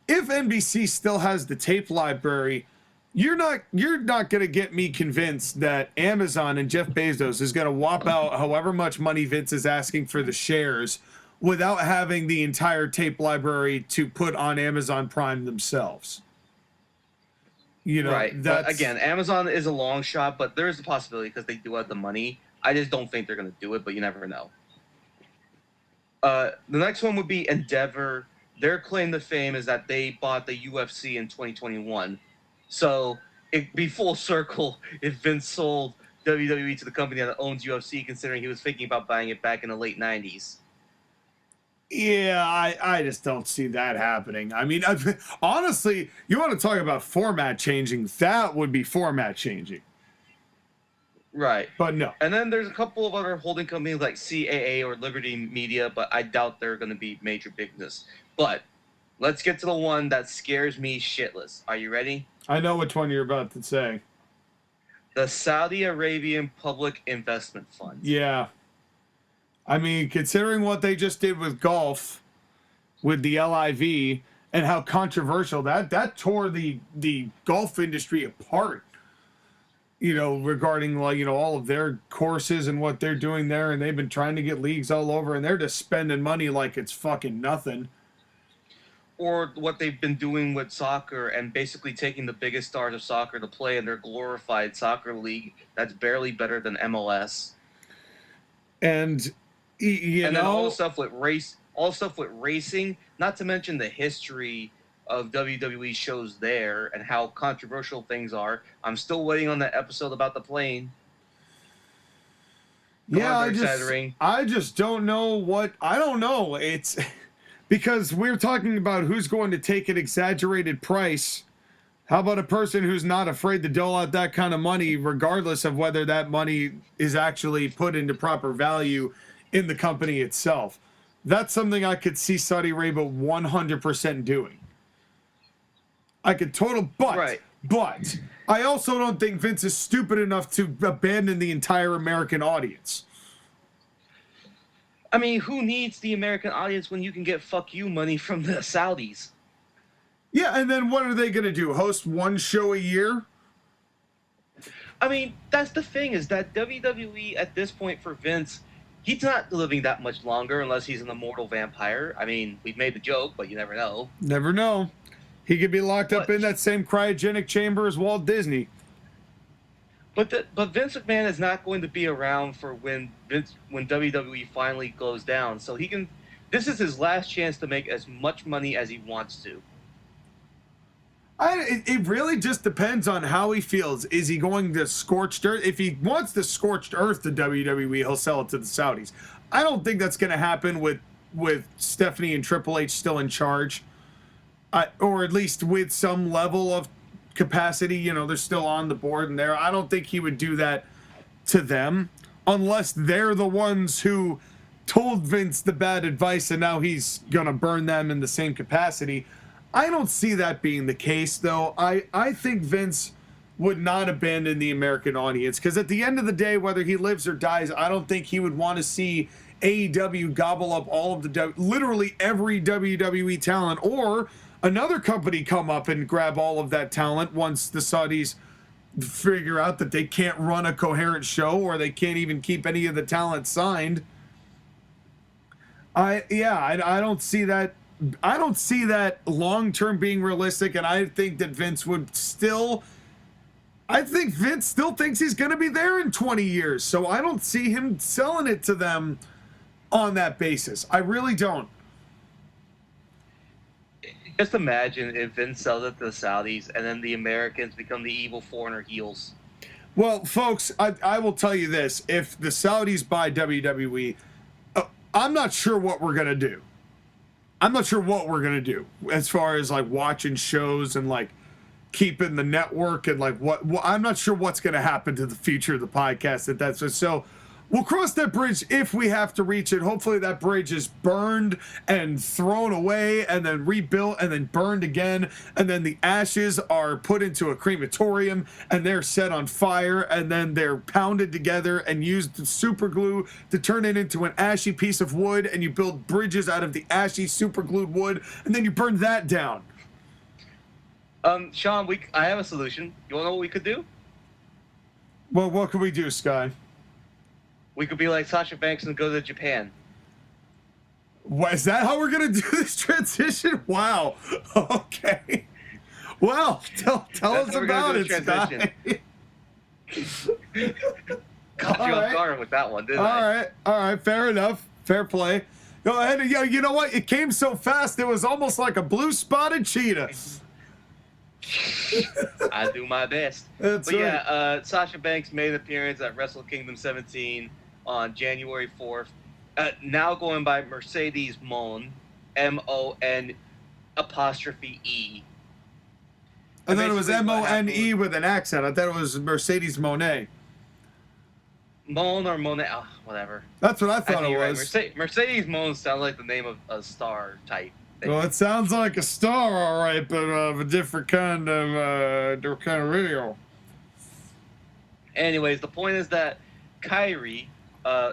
Speaker 3: If NBC still has the tape library, you're not going to get me convinced that Amazon and Jeff Bezos is going to whop out however much money Vince is asking for the shares without having the entire tape library to put on Amazon Prime themselves.
Speaker 2: Right. But again, Amazon is a long shot, but there is a possibility because they do have the money. I just don't think they're going to do it, but you never know. The next one would be Endeavor. Their claim to fame is that they bought the UFC in 2021. So it'd be full circle if Vince sold WWE to the company that owns UFC, considering he was thinking about buying it back in the late 90s.
Speaker 3: Yeah, I just don't see that happening. I mean, honestly, you want to talk about format changing, that would be format changing.
Speaker 2: Right.
Speaker 3: But no.
Speaker 2: And then there's a couple of other holding companies like CAA or Liberty Media, but I doubt they're going to be major business. But let's get to the one that scares me shitless. Are you ready?
Speaker 3: I know which one you're about to say.
Speaker 2: The Saudi Arabian Public Investment Fund.
Speaker 3: Yeah. I mean, considering what they just did with golf, with the LIV, and how controversial that tore the golf industry apart. You know, regarding like, you know, all of their courses and what they're doing there, and they've been trying to get leagues all over, and they're just spending money like it's fucking nothing.
Speaker 2: Or what they've been doing with soccer and basically taking the biggest stars of soccer to play in their glorified soccer league that's barely better than MLS.
Speaker 3: And you know,
Speaker 2: then all stuff with racing, not to mention the history of WWE shows there and how controversial things are. I'm still waiting on that episode about the plane.
Speaker 3: Yeah, I just don't know I don't know. It's because we're talking about who's going to take an exaggerated price. How about a person who's not afraid to dole out that kind of money, regardless of whether that money is actually put into proper value in the company itself? That's something I could see Saudi Arabia 100% doing. I could but I also don't think Vince is stupid enough to abandon the entire American audience.
Speaker 2: I mean, who needs the American audience when you can get fuck you money from the Saudis?
Speaker 3: Yeah, and then what are they going to do? Host one show a year?
Speaker 2: I mean, that's the thing, is that WWE at this point for Vince, he's not living that much longer unless he's an immortal vampire. I mean, we've made the joke, but you never know.
Speaker 3: Never know. He could be locked up in that same cryogenic chamber as Walt Disney.
Speaker 2: But Vince McMahon is not going to be around for when WWE finally goes down. So he can. This is his last chance to make as much money as he wants to.
Speaker 3: It really just depends on how he feels. Is he going to scorched earth? If he wants the scorched earth to WWE, he'll sell it to the Saudis. I don't think that's going to happen with Stephanie and Triple H still in charge. Or at least with some level of capacity, you know, they're still on the board and there. I don't think he would do that to them unless they're the ones who told Vince the bad advice and now he's gonna burn them in the same capacity. I don't see that being the case, though. I think Vince would not abandon the American audience, because at the end of the day, whether he lives or dies, I don't think he would want to see AEW gobble up all of literally every WWE talent, or another company come up and grab all of that talent once the Saudis figure out that they can't run a coherent show or they can't even keep any of the talent signed. I don't see that. I don't see that long term being realistic, and I think that Vince still thinks he's going to be there in 20 years. So I don't see him selling it to them on that basis. I really don't.
Speaker 2: Just imagine if Vince sells it to the Saudis and then the Americans become the evil foreigner heels.
Speaker 3: Well, folks, I will tell you this. If the Saudis buy WWE, I'm not sure what we're going to do. I'm not sure what we're going to do as far as like watching shows and like keeping the network and like what I'm not sure what's going to happen to the future of the podcast. So we'll cross that bridge if we have to reach it. Hopefully that bridge is burned and thrown away and then rebuilt and then burned again. And then the ashes are put into a crematorium and they're set on fire and then they're pounded together and used super glue to turn it into an ashy piece of wood. And you build bridges out of the ashy super glued wood and then you burn that down.
Speaker 2: Sean, I have a solution. You want to know what we could do?
Speaker 3: Well, what could we do, Sky?
Speaker 2: We could be like Sasha Banks and go to Japan.
Speaker 3: What, is that how we're going to do this transition? Wow. Okay. Well, tell us about it, Sky.
Speaker 2: Caught you off guard with that one, didn't I?
Speaker 3: All right. Fair enough. Fair play. Go ahead. You know what? It came so fast, it was almost like a blue-spotted cheetah.
Speaker 2: I do my best.
Speaker 3: That's right.
Speaker 2: Yeah, Sasha Banks made an appearance at Wrestle Kingdom 17 on January 4th. Now going by Mercedes Mone, M-O-N''E.
Speaker 3: I thought it was M-O-N-E with an accent. I thought it was Mercedes Monet.
Speaker 2: Mone or Monet, whatever.
Speaker 3: That's what I thought it was.
Speaker 2: Right. Mercedes Mone sounds like the name of a star type.
Speaker 3: Well, it sounds like a star, all right, but of a different kind of video.
Speaker 2: Anyways, the point is that Kairi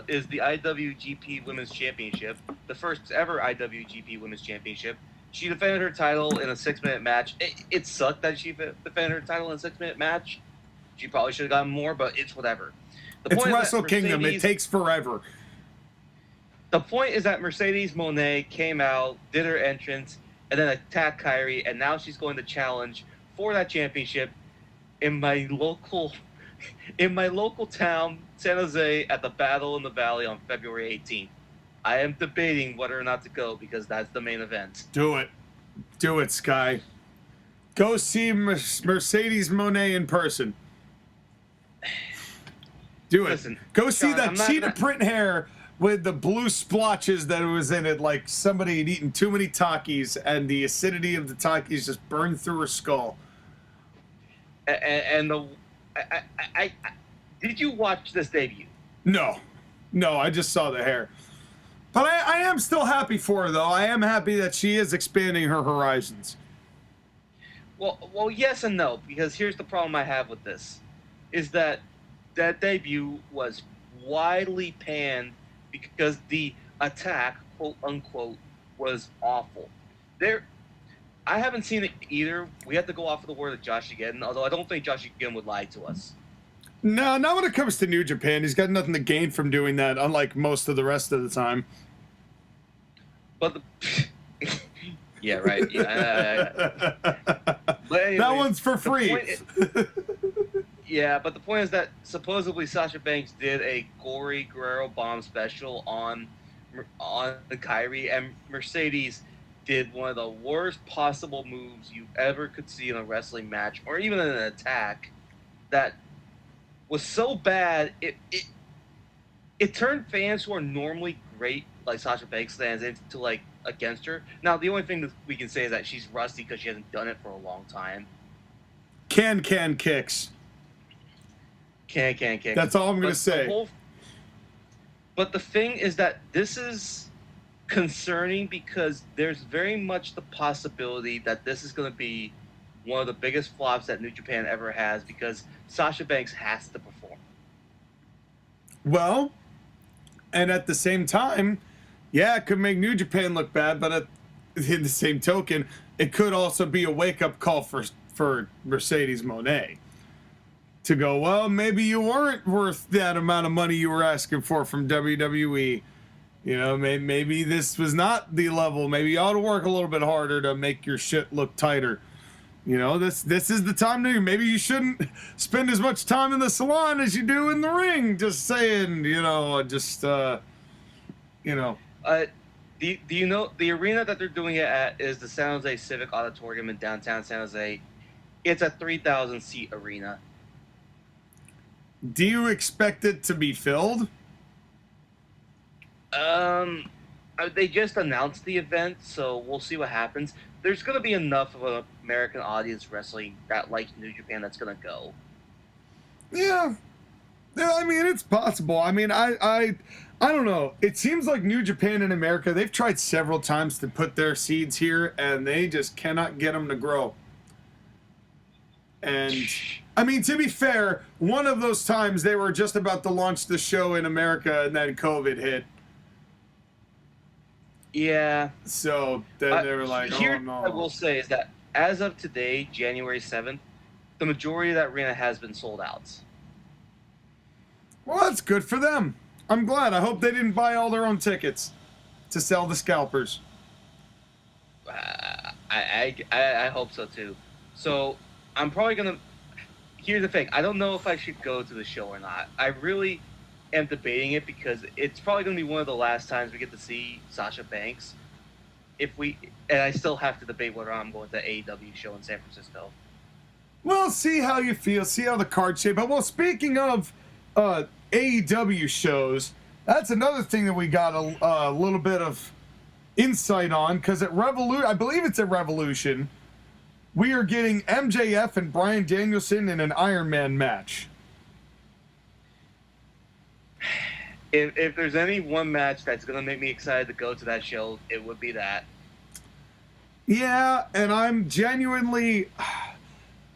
Speaker 2: is the IWGP Women's Championship, the first ever IWGP Women's Championship. She defended her title in a 6-minute match. It sucked that she defended her title in a 6-minute match. She probably should have gotten more, but it's whatever.
Speaker 3: It's Wrestle Kingdom. It takes forever.
Speaker 2: The point is that Mercedes Mone came out, did her entrance, and then attacked Kairi, and now she's going to challenge for that championship in my local town, San Jose, at the Battle in the Valley on February 18th. I am debating whether or not to go because that's the main event.
Speaker 3: Do it. Do it, Sky. Go see Mercedes Mone in person. Do it. Listen, go see Jon, that cheetah print hair with the blue splotches that was in it, like somebody had eaten too many Takis and the acidity of the Takis just burned through her skull.
Speaker 2: And did you watch this debut?
Speaker 3: No, I just saw the hair. But I am still happy for her, though. I am happy that she is expanding her horizons.
Speaker 2: Well, yes and no, because here's the problem I have with this, is that debut was widely panned because the attack, quote unquote, was awful. I haven't seen it either. We have to go off of the word of Josh again, although I don't think Josh again would lie to us.
Speaker 3: No, not when it comes to New Japan. He's got nothing to gain from doing that, unlike most of the rest of the time.
Speaker 2: But yeah, right. Yeah. But anyways,
Speaker 3: that one's for free.
Speaker 2: Yeah, but the point is that supposedly Sasha Banks did a gory Guerrero Bomb special on the Kairi, and Mercedes did one of the worst possible moves you ever could see in a wrestling match, or even in an attack, that was so bad it turned fans who are normally great, like Sasha Banks fans, into like against her. Now, the only thing that we can say is that she's rusty because she hasn't done it for a long time.
Speaker 3: Can kicks.
Speaker 2: Can kicks.
Speaker 3: That's all I'm going to say.
Speaker 2: But the thing is that this is concerning because there's very much the possibility that this is going to be one of the biggest flops that New Japan ever has because Sasha Banks has to perform.
Speaker 3: Well, and at the same time, yeah, it could make New Japan look bad, but in the same token, it could also be a wake-up call for Mercedes Mone to go, well, maybe you weren't worth that amount of money you were asking for from WWE. You know, maybe this was not the level. Maybe you ought to work a little bit harder to make your shit look tighter. You know, this is the time to. Maybe you shouldn't spend as much time in the salon as you do in the ring. Just saying, you know, you know.
Speaker 2: Do you know the arena that they're doing it at is the San Jose Civic Auditorium in downtown San Jose? It's a 3,000 seat arena.
Speaker 3: Do you expect it to be filled?
Speaker 2: They just announced the event, so we'll see what happens. There's going to be enough of an American audience wrestling that likes New Japan that's going to go.
Speaker 3: Yeah, I mean, it's possible. I mean, I don't know. It seems like New Japan in America, they've tried several times to put their seeds here, and they just cannot get them to grow. And, I mean, to be fair, one of those times they were just about to launch the show in America, and then COVID hit.
Speaker 2: Yeah.
Speaker 3: So then they were like, oh, no.
Speaker 2: What I will say is that as of today, January 7th, the majority of that arena has been sold out.
Speaker 3: Well, that's good for them. I'm glad. I hope they didn't buy all their own tickets to sell the scalpers.
Speaker 2: I hope so, too. So I'm probably going to... Here's the thing. I don't know if I should go to the show or not. I really am debating it because it's probably going to be one of the last times we get to see Sasha Banks. And I still have to debate whether I'm going to the AEW show in San Francisco.
Speaker 3: Well, see how you feel. See how the card shape. But well, speaking of AEW shows, that's another thing that we got a little bit of insight on because at Revolution, I believe it's at Revolution, we are getting MJF and Bryan Danielson in an Iron Man match.
Speaker 2: If there's any one match that's going to make me excited to go to that show, it would be that.
Speaker 3: Yeah, and I'm genuinely...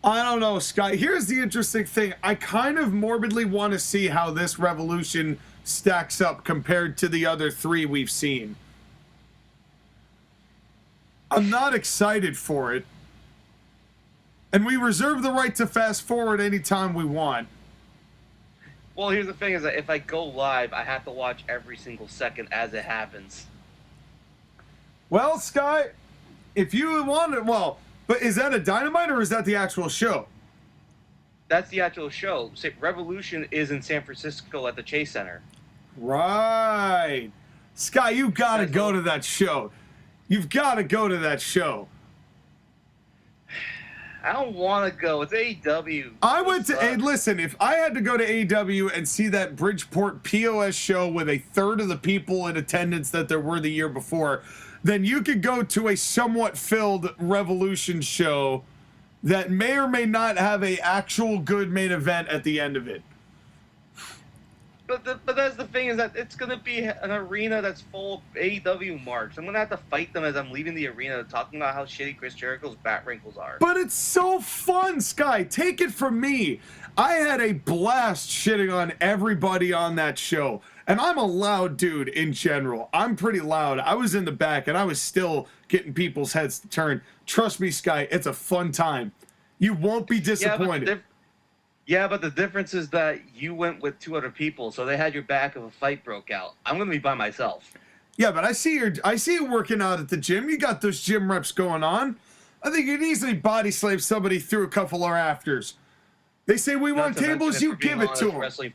Speaker 3: I don't know, Scott. Here's the interesting thing. I kind of morbidly want to see how this Revolution stacks up compared to the other three we've seen. I'm not excited for it. And we reserve the right to fast forward anytime we want.
Speaker 2: Well, here's the thing: is that if I go live, I have to watch every single second as it happens.
Speaker 3: Well, Sky, if you want it, well, but is that a Dynamite or is that the actual show?
Speaker 2: That's the actual show. Say, Revolution is in San Francisco at the Chase Center.
Speaker 3: Right. Sky, you gotta go to that show. You've gotta go to that show.
Speaker 2: I don't want to go. It's AEW.
Speaker 3: I went to, hey, listen, if I had to go to AEW and see that Bridgeport POS show with a third of the people in attendance that there were the year before, then you could go to a somewhat filled Revolution show that may or may not have a actual good main event at the end of it.
Speaker 2: But that's the thing, is that it's going to be an arena that's full of AEW marks. I'm going to have to fight them as I'm leaving the arena talking about how shitty Chris Jericho's bat wrinkles are.
Speaker 3: But it's so fun, Sky. Take it from me. I had a blast shitting on everybody on that show. And I'm a loud dude in general. I'm pretty loud. I was in the back and I was still getting people's heads to turn. Trust me, Sky, it's a fun time. You won't be disappointed.
Speaker 2: Yeah, but the difference is that you went with 2 other people, so they had your back if a fight broke out. I'm going to be by myself.
Speaker 3: Yeah, but I see you working out at the gym. You got those gym reps going on. I think you'd easily body slave somebody through a couple of rafters. They say we want tables, you give it to them.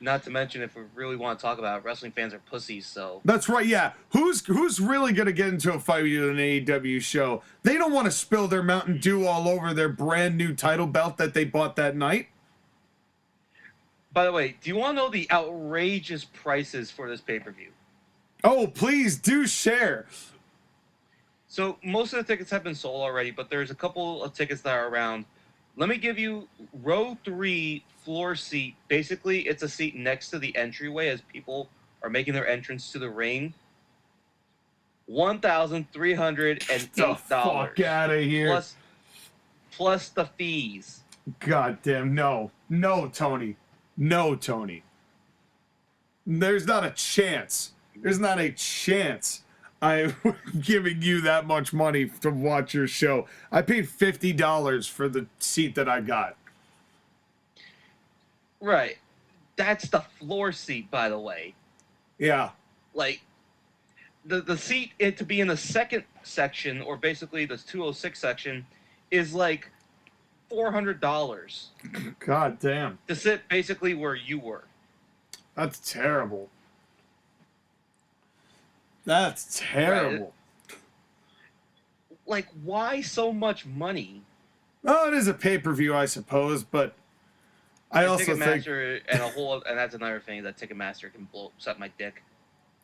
Speaker 2: Not to mention, if we really want to talk about it, wrestling fans are pussies, so...
Speaker 3: That's right, yeah. Who's really going to get into a fight with you at an AEW show? They don't want to spill their Mountain Dew all over their brand new title belt that they bought that night.
Speaker 2: By the way, do you want to know the outrageous prices for this pay-per-view?
Speaker 3: Oh, please do share.
Speaker 2: So, most of the tickets have been sold already, but there's a couple of tickets that are around. Let me give you row 3 floor seat. Basically, it's a seat next to the entryway as people are making their entrance to the ring. $1,308.
Speaker 3: Get the fuck out of here.
Speaker 2: Plus the fees.
Speaker 3: God damn, no. No, Tony. No, Tony. There's not a chance. There's not a chance I'm giving you that much money to watch your show. I paid $50 for the seat that I got.
Speaker 2: Right. That's the floor seat, by the way.
Speaker 3: Yeah.
Speaker 2: Like, the seat to be in the second section, or basically the 206 section, is like $400.
Speaker 3: God damn.
Speaker 2: To sit basically where you were.
Speaker 3: That's terrible. That's terrible.
Speaker 2: Right. Like, why so much money?
Speaker 3: Oh, it is a pay-per-view, I suppose, but I also think...
Speaker 2: Ticketmaster and that's another thing, that Ticketmaster can suck my dick.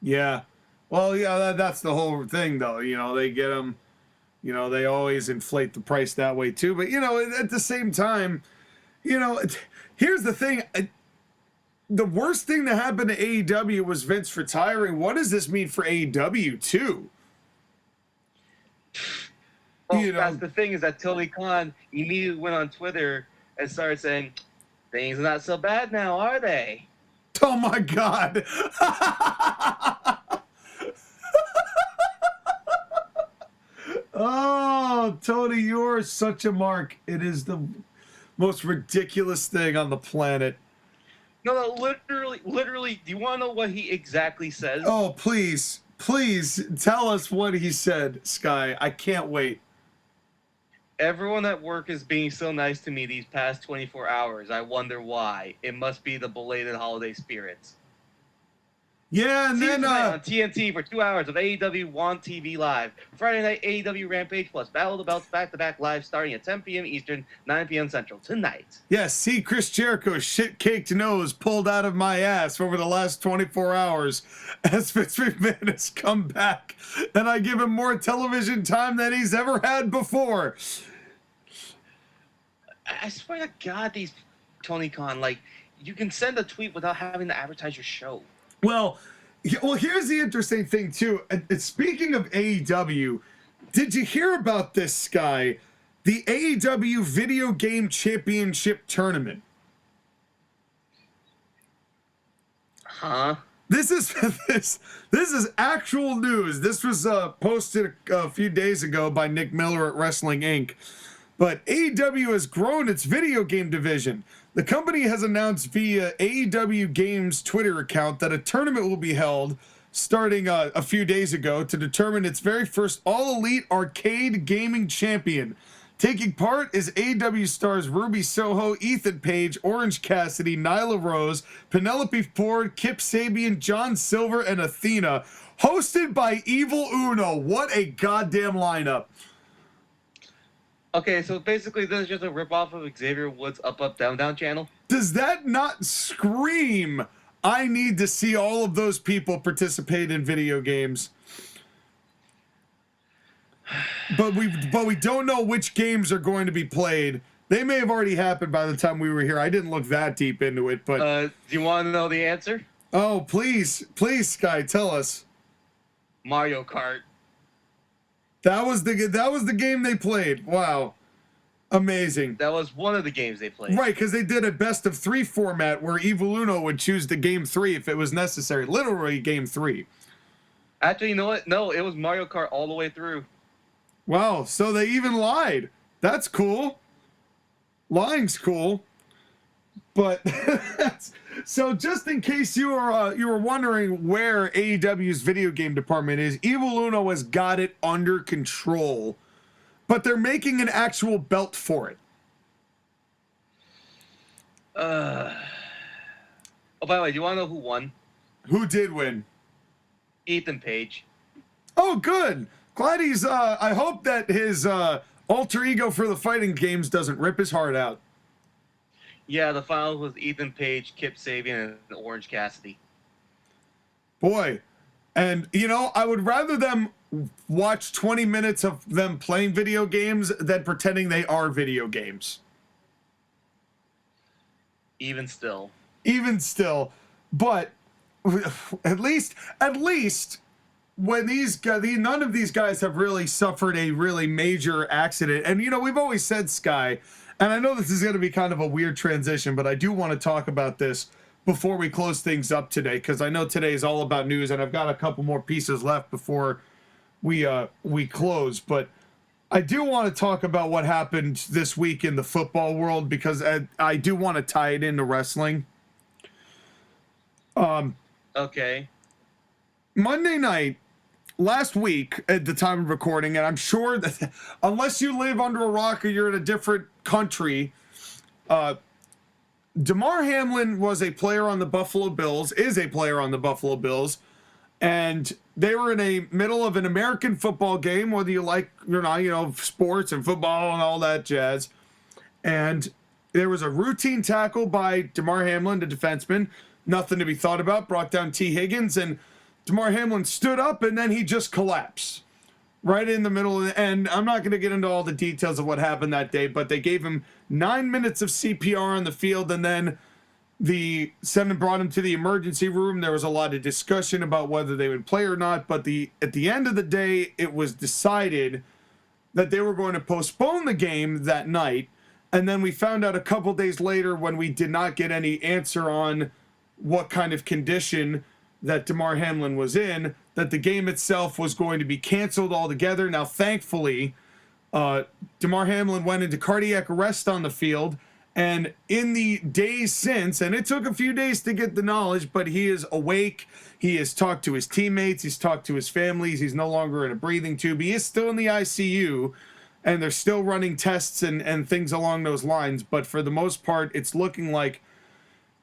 Speaker 3: Yeah. Well, yeah, that's the whole thing, though. You know, they get them... You know, they always inflate the price that way, too. But, you know, at the same time, you know, here's the thing. The worst thing that happened to AEW was Vince retiring. What does this mean for AEW, too?
Speaker 2: Well, you know, that's the thing, is that Tony Khan immediately went on Twitter and started saying, things are not so bad now, are they?
Speaker 3: Oh, my God. Oh, Tony, you're such a mark. It is the most ridiculous thing on the planet.
Speaker 2: No, literally, do you want to know what he exactly says?
Speaker 3: Oh, please tell us what he said, Sky. I can't wait.
Speaker 2: Everyone at work is being so nice to me these past 24 hours. I wonder why. It must be the belated holiday spirits.
Speaker 3: Yeah, and then
Speaker 2: on TNT for 2 hours of AEW One TV Live. Friday night AEW Rampage plus Battle of the Belts back-to-back live starting at 10 p.m. Eastern, 9 p.m. Central tonight.
Speaker 3: Yes, see Chris Jericho's shit-caked nose pulled out of my ass over the last 24 hours as Vince McMahon has come back, and I give him more television time than he's ever had before.
Speaker 2: I swear to God, these Tony Khan, like, you can send a tweet without having to advertise your show.
Speaker 3: Well, here's the interesting thing, too. Speaking of AEW, did you hear about this, Sky? The AEW Video Game Championship Tournament.
Speaker 2: Huh?
Speaker 3: This is this is actual news. This was posted a few days ago by Nick Miller at Wrestling Inc. But AEW has grown its video game division. The company has announced via AEW Games Twitter account that a tournament will be held starting a few days ago to determine its very first all-elite arcade gaming champion. Taking part is AEW stars Ruby Soho, Ethan Page, Orange Cassidy, Nyla Rose, Penelope Ford, Kip Sabian, John Silver, and Athena. Hosted by Evil Uno. What a goddamn lineup.
Speaker 2: Okay, so basically this is just a ripoff of Xavier Woods' Up Up Down Down channel.
Speaker 3: Does that not scream, I need to see all of those people participate in video games? But we don't know which games are going to be played. They may have already happened by the time we were here. I didn't look that deep into it, but
Speaker 2: do you want to know the answer?
Speaker 3: Oh, please, Sky, tell us.
Speaker 2: Mario Kart.
Speaker 3: That was the game they played. Wow. Amazing.
Speaker 2: That was one of the games they played.
Speaker 3: Right, because they did a best of 3 format where Evil Uno would choose the game 3 if it was necessary. Literally game 3.
Speaker 2: Actually, you know what? No, it was Mario Kart all the way through.
Speaker 3: Wow, so they even lied. That's cool. Lying's cool. But so just in case you were wondering where AEW's video game department is, Evil Uno has got it under control. But they're making an actual belt for it.
Speaker 2: Oh, by the way, do you want to know who won?
Speaker 3: Who did win?
Speaker 2: Ethan Page.
Speaker 3: Oh, good. Glad he's, I hope that his alter ego for the fighting games doesn't rip his heart out.
Speaker 2: Yeah, the finals was Ethan Page, Kip Sabian, and Orange Cassidy.
Speaker 3: Boy. And, you know, I would rather them watch 20 minutes of them playing video games than pretending they are video games.
Speaker 2: Even still. But at least when these guys, none of these guys have really suffered a really major accident. And, you know, we've always said, Sky, and I know this is going to be kind of a weird transition, but I do want to talk about this before we close things up today, because I know today is all about news, and I've got a couple more pieces left before we close. But I do want to talk about what happened this week in the football world, because I do want to tie it into wrestling. Okay.
Speaker 3: Monday night, last week at the time of recording, and I'm sure that unless you live under a rock or you're in a different country, Damar Hamlin was a player on the Buffalo Bills, is a player on the Buffalo Bills, and they were in a middle of an American football game, whether you like or not, you know, sports and football and all that jazz. And there was a routine tackle by Damar Hamlin, the defenseman, nothing to be thought about, brought down T. Higgins, and Damar Hamlin stood up, and then he just collapsed right in the middle. And I'm not going to get into all the details of what happened that day, but they gave him 9 minutes of CPR on the field, and then brought him to the emergency room. There was a lot of discussion about whether they would play or not, but at the end of the day, it was decided that they were going to postpone the game that night. And then we found out a couple days later, when we did not get any answer on what kind of condition that Damar Hamlin was in, that the game itself was going to be canceled altogether. Now, thankfully, Damar Hamlin went into cardiac arrest on the field, and in the days since, and it took a few days to get the knowledge, but he is awake. He has talked to his teammates. He's talked to his families. He's no longer in a breathing tube. He is still in the ICU, and they're still running tests and things along those lines. But for the most part, it's looking like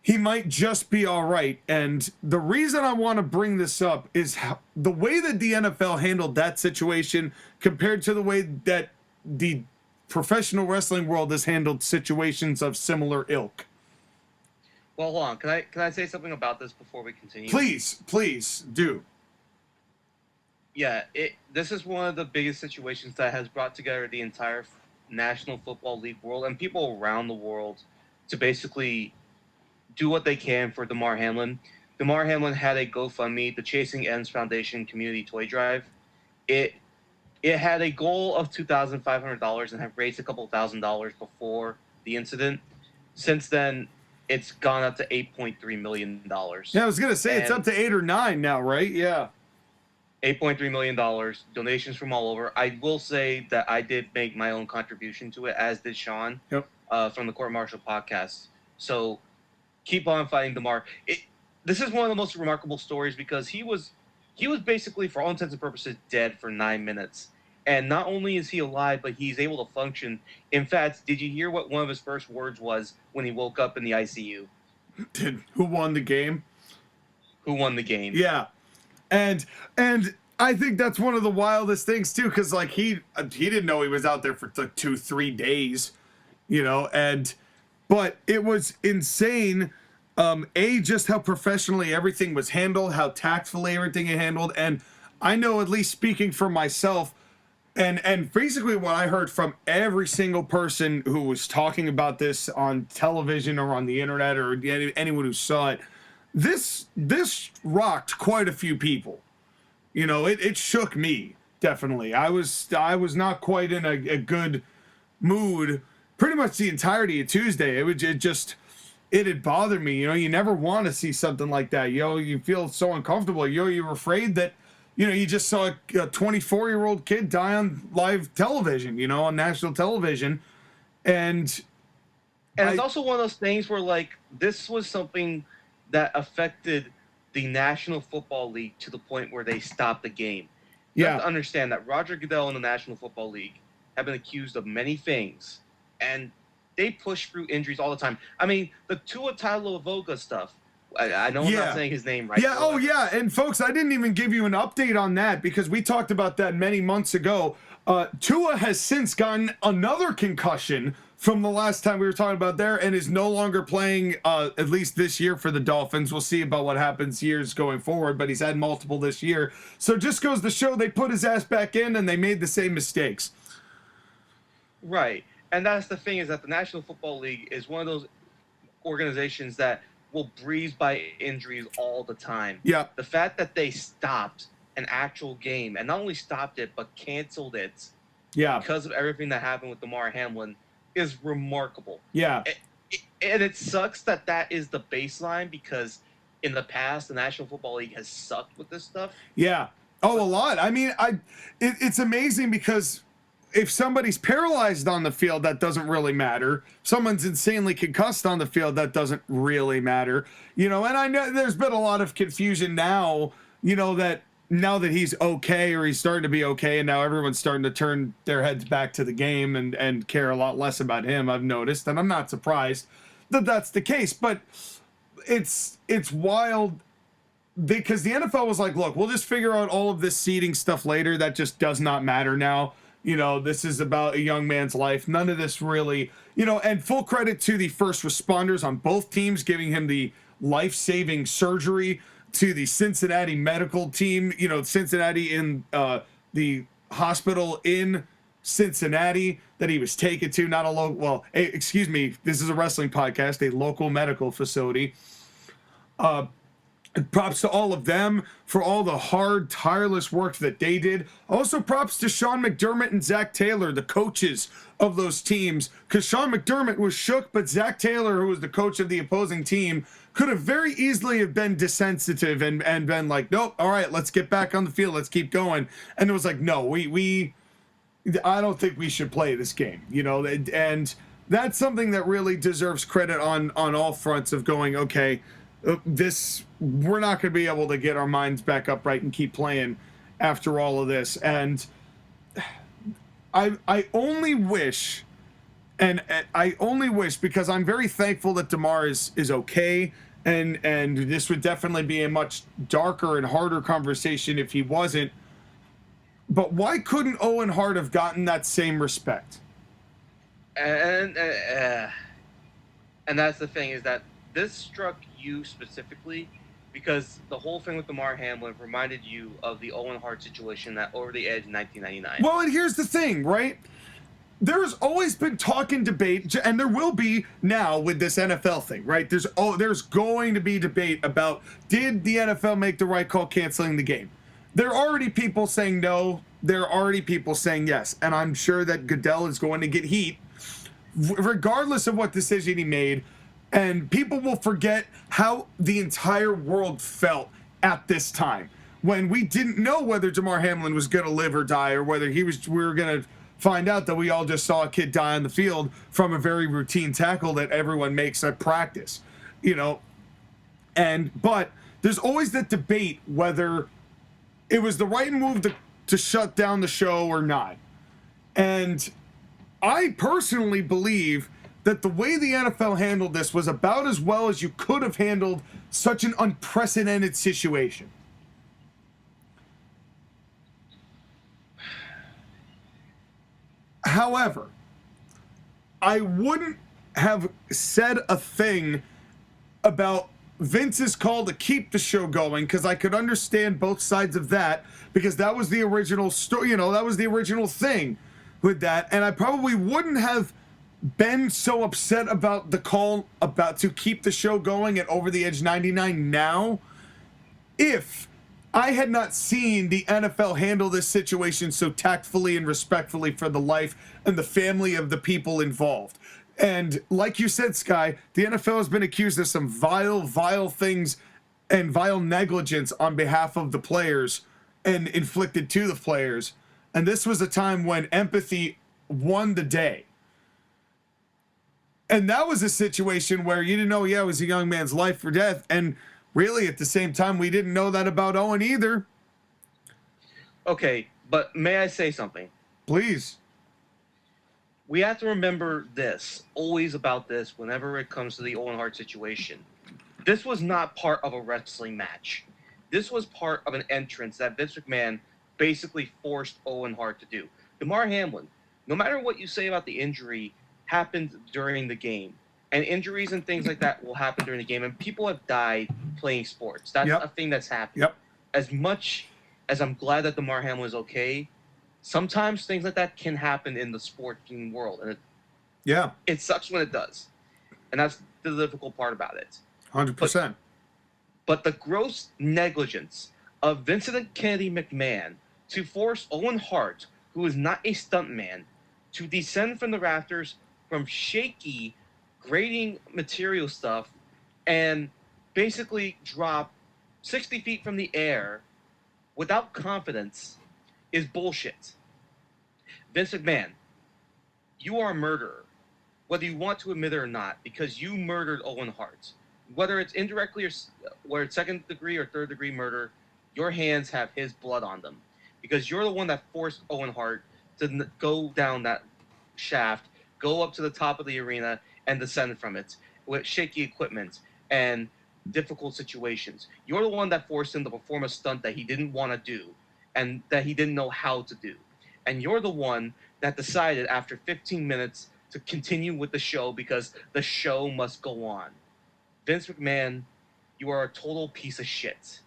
Speaker 3: he might just be all right. And the reason I want to bring this up is the way that the NFL handled that situation compared to the way that the professional wrestling world has handled situations of similar ilk.
Speaker 2: Well, hold on. Can I say something about this before we continue?
Speaker 3: Please do.
Speaker 2: Yeah, this is one of the biggest situations that has brought together the entire National Football League world and people around the world to basically do what they can for Damar Hamlin. Damar Hamlin had a GoFundMe, the Chasing Ends Foundation Community Toy Drive. It had a goal of $2,500 and had raised a couple $1,000s before the incident. Since then, it's gone up to $8.3 million.
Speaker 3: Yeah, I was gonna say it's up to 8 or 9 now, right? Yeah.
Speaker 2: $8.3 million, donations from all over. I will say that I did make my own contribution to it, as did Sean from the Court-Martail podcast. So keep on fighting, Damar. This is one of the most remarkable stories because he was basically, for all intents and purposes, dead for 9 minutes. And not only is he alive, but he's able to function. In fact, did you hear what one of his first words was when he woke up in the ICU?
Speaker 3: Who won the game?
Speaker 2: Who won the game?
Speaker 3: Yeah. And I think that's one of the wildest things too, because like he didn't know he was out there for like 2-3 days, but it was insane. Just how professionally everything was handled, how tactfully everything was handled, and I know, at least speaking for myself, and basically what I heard from every single person who was talking about this on television or on the internet or anyone who saw it, this rocked quite a few people. It shook me, definitely. I was not quite in a good mood pretty much the entirety of Tuesday. It had bothered me. You never want to see something like that. You feel so uncomfortable. You're afraid that, you just saw a 24-year-old kid die on live television, on national television. And
Speaker 2: it's also one of those things where, like, this was something that affected the National Football League to the point where they stopped the game. You have to understand that Roger Goodell and the National Football League have been accused of many things, and they push through injuries all the time. I mean, the Tua Tagovailoa stuff. I know I'm not saying his name right.
Speaker 3: Yeah, oh yeah, and folks, I didn't even give you an update on that because we talked about that many months ago. Tua has since gotten another concussion from the last time we were talking about there and is no longer playing, at least this year, for the Dolphins. We'll see about what happens years going forward, but he's had multiple this year. So just goes to show they put his ass back in and they made the same mistakes.
Speaker 2: Right. And that's the thing, is that the National Football League is one of those organizations that will breeze by injuries all the time.
Speaker 3: Yeah.
Speaker 2: The fact that they stopped an actual game, and not only stopped it, but canceled it because of everything that happened with Damar Hamlin, is remarkable.
Speaker 3: Yeah.
Speaker 2: And it sucks that that is the baseline, because in the past, the National Football League has sucked with this stuff.
Speaker 3: Yeah. Oh, a lot. I mean, it's amazing because if somebody's paralyzed on the field, that doesn't really matter. Someone's insanely concussed on the field, that doesn't really matter. And I know there's been a lot of confusion now, that now that he's okay, or he's starting to be okay, and now everyone's starting to turn their heads back to the game and care a lot less about him, I've noticed, and I'm not surprised that that's the case. But it's wild because the NFL was like, look, we'll just figure out all of this seeding stuff later. That just does not matter now. This is about a young man's life. None of this really, and full credit to the first responders on both teams giving him the life-saving surgery, to the Cincinnati medical team, Cincinnati in the hospital in Cincinnati that he was taken to, not a local, well, excuse me, this is a wrestling podcast, a local medical facility. Props to all of them for all the hard, tireless work that they did. Also, props to Sean McDermott and Zach Taylor, the coaches of those teams, because Sean McDermott was shook, but Zach Taylor, who was the coach of the opposing team, could have very easily have been desensitive and been like, nope, all right, let's get back on the field, let's keep going. And it was like, no, I don't think we should play this game, and that's something that really deserves credit on all fronts of going, okay, we're not going to be able to get our minds back upright and keep playing after all of this. And I only wish, because I'm very thankful that Damar is okay, and this would definitely be a much darker and harder conversation if he wasn't. But why couldn't Owen Hart have gotten that same respect?
Speaker 2: And that's the thing, is that this struck you specifically because the whole thing with Damar Hamlin reminded you of the Owen Hart situation that Over the Edge in 1999.
Speaker 3: Well, and here's the thing, right? There's always been talk and debate, and there will be now with this NFL thing, right? There's going to be debate about, did the NFL make the right call canceling the game? There are already people saying no. There are already people saying yes. And I'm sure that Goodell is going to get heat regardless of what decision he made. And people will forget how the entire world felt at this time when we didn't know whether Damar Hamlin was going to live or die, or whether we were going to find out that we all just saw a kid die on the field from a very routine tackle that everyone makes at practice, you know. But there's always that debate whether it was the right move to shut down the show or not. And I personally believe that the way the NFL handled this was about as well as you could have handled such an unprecedented situation. However, I wouldn't have said a thing about Vince's call to keep the show going, because I could understand both sides of that, because that was the original story, you know, that was the original thing with that. And I probably wouldn't have been so upset about the call about to keep the show going at Over the Edge 99 now if I had not seen the NFL handle this situation so tactfully and respectfully for the life and the family of the people involved. And like you said, Sky, the NFL has been accused of some vile things and vile negligence on behalf of the players and inflicted to the players. And this was a time when empathy won the day. And that was a situation where you didn't know, it was a young man's life or death. And really, at the same time, we didn't know that about Owen either.
Speaker 2: Okay, but may I say something?
Speaker 3: Please.
Speaker 2: We have to remember this, always about this, whenever it comes to the Owen Hart situation. This was not part of a wrestling match. This was part of an entrance that Vince McMahon basically forced Owen Hart to do. Damar Hamlin, no matter what you say about the injury, happened during the game. And injuries and things like that will happen during the game. And people have died playing sports. That's a thing that's happened.
Speaker 3: Yep.
Speaker 2: As much as I'm glad that Damar Hamlin is okay, sometimes things like that can happen in the sporting world. And it sucks when it does. And that's the difficult part about it.
Speaker 3: 100%.
Speaker 2: But the gross negligence of Vincent Kennedy McMahon to force Owen Hart, who is not a stuntman, to descend from the rafters from shaky grading material stuff and basically drop 60 feet from the air without confidence is bullshit. Vince McMahon, you are a murderer, whether you want to admit it or not, because you murdered Owen Hart. Whether it's indirectly or whether it's second degree or third degree murder, your hands have his blood on them, because you're the one that forced Owen Hart to go down that shaft, go up to the top of the arena, and descend from it with shaky equipment and difficult situations. You're the one that forced him to perform a stunt that he didn't want to do and that he didn't know how to do. And you're the one that decided after 15 minutes to continue with the show because the show must go on. Vince McMahon, you are a total piece of shit.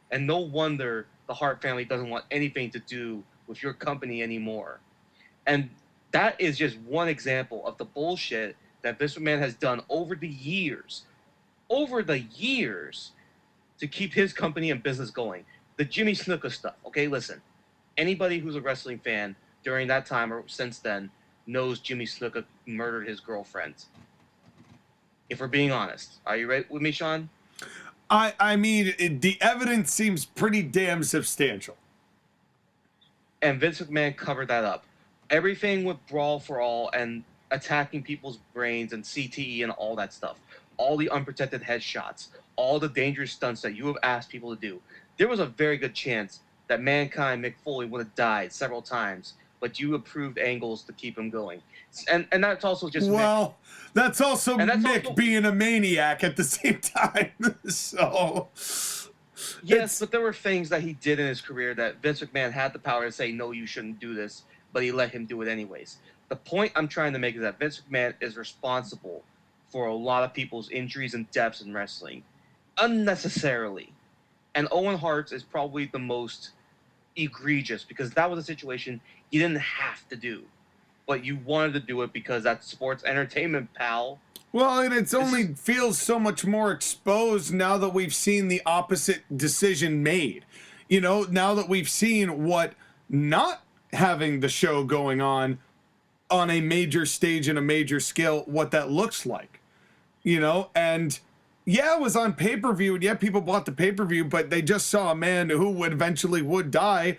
Speaker 2: And no wonder the Hart family doesn't want anything to do with your company anymore. And that is just one example of the bullshit that Vince McMahon has done over the years, to keep his company and business going. The Jimmy Snuka stuff, okay, listen. Anybody who's a wrestling fan during that time or since then knows Jimmy Snuka murdered his girlfriend. If we're being honest. Are you right with me, Sean?
Speaker 3: I mean, the evidence seems pretty damn substantial.
Speaker 2: And Vince McMahon covered that up. Everything with Brawl for All and attacking people's brains and CTE and all that stuff. All the unprotected headshots. All the dangerous stunts that you have asked people to do. There was a very good chance that Mankind Mick Foley would have died several times, but you approved angles to keep him going. And that's also just
Speaker 3: Well,
Speaker 2: Mick.
Speaker 3: That's also Mick
Speaker 2: also
Speaker 3: being a maniac at the same time. So
Speaker 2: yes, but there were things that he did in his career that Vince McMahon had the power to say, no, you shouldn't do this, but he let him do it anyways. The point I'm trying to make is that Vince McMahon is responsible for a lot of people's injuries and deaths in wrestling, unnecessarily. And Owen Hart is probably the most egregious, because that was a situation you didn't have to do, but you wanted to do it because that's sports entertainment, pal.
Speaker 3: Well, and it's only feels so much more exposed now that we've seen the opposite decision made. You know, now that we've seen what not having the show going on a major stage and a major scale, what that looks like. And yeah, it was on pay-per-view, and yeah, people bought the pay-per-view, but they just saw a man who would eventually die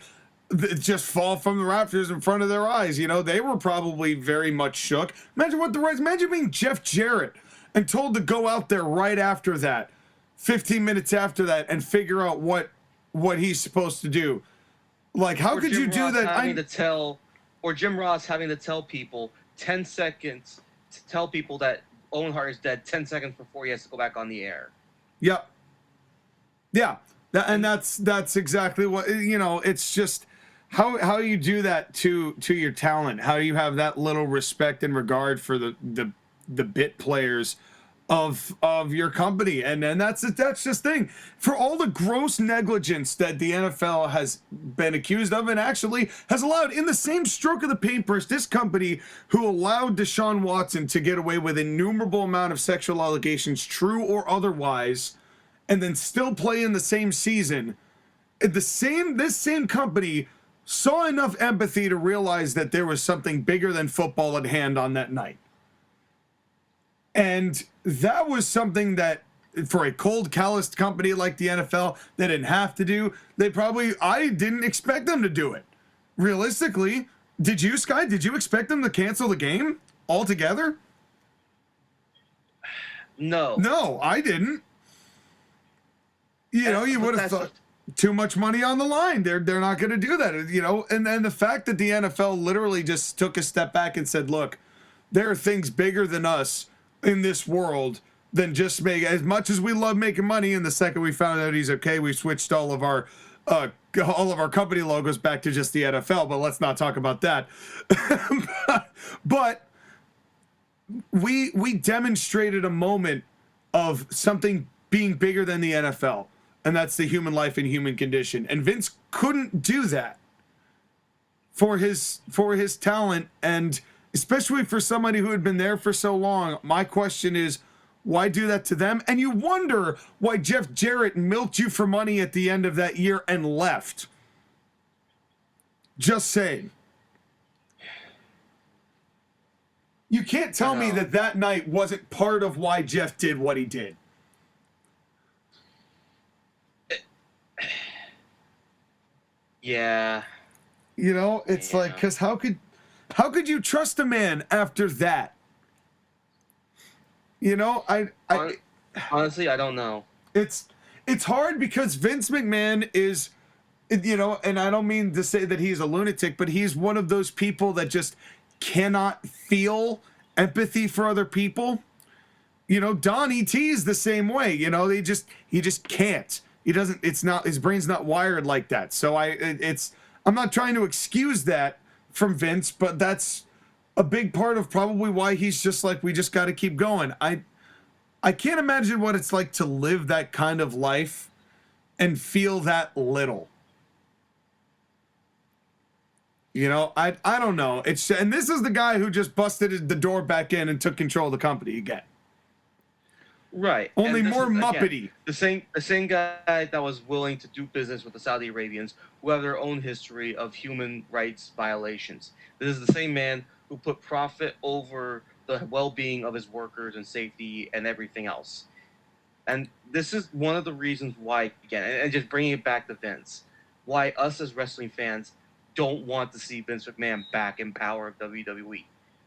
Speaker 3: just fall from the rafters in front of their eyes. They were probably very much shook. Imagine being Jeff Jarrett and told to go out there right after that, 15 minutes after that, and figure out what he's supposed to do. Like, how could you do that?
Speaker 2: Or Jim Ross having to tell people 10 seconds to tell people that Owen Hart is dead 10 seconds before he has to go back on the air.
Speaker 3: Yep. Yeah. And that's exactly what, it's just how you do that to your talent. How do you have that little respect and regard for the bit players of your company? And then that's just thing. For all the gross negligence that the NFL has been accused of and actually has allowed, in the same stroke of the paintbrush, this company who allowed Deshaun Watson to get away with innumerable amount of sexual allegations, true or otherwise, and then still play in the same season, this same company saw enough empathy to realize that there was something bigger than football at hand on that night. And that was something that, for a cold, calloused company like the NFL, they didn't have to do. I didn't expect them to do it. Realistically, did you, Sky? Did you expect them to cancel the game altogether?
Speaker 2: No.
Speaker 3: No, I didn't. You would have thought too much money on the line. They're not going to do that, And then the fact that the NFL literally just took a step back and said, look, there are things bigger than us in this world than just make, as much as we love making money. And the second we found out he's okay, we switched all of our company logos back to just the NFL, but let's not talk about that. But we demonstrated a moment of something being bigger than the NFL, and that's the human life and human condition. And Vince couldn't do that for his talent, and especially for somebody who had been there for so long. My question is, why do that to them? And you wonder why Jeff Jarrett milked you for money at the end of that year and left. Just saying. You can't tell me that night wasn't part of why Jeff did what he did.
Speaker 2: Yeah.
Speaker 3: It's like, because how could you trust a man after that?
Speaker 2: Honestly, I don't know.
Speaker 3: It's hard because Vince McMahon is, and I don't mean to say that he's a lunatic, but he's one of those people that just cannot feel empathy for other people. Don E.T. is the same way. He just can't. He doesn't. It's not, his brain's not wired like that. So I'm not trying to excuse that from Vince, but that's a big part of probably why he's just like, we just got to keep going. I can't imagine what it's like to live that kind of life and feel that little. I don't know. And this is the guy who just busted the door back in and took control of the company again.
Speaker 2: Right.
Speaker 3: Only more Muppety.
Speaker 2: Again, the same guy that was willing to do business with the Saudi Arabians, who have their own history of human rights violations. This is the same man who put profit over the well-being of his workers and safety and everything else. And this is one of the reasons why, again, and just bringing it back to Vince, why us as wrestling fans don't want to see Vince McMahon back in power of WWE.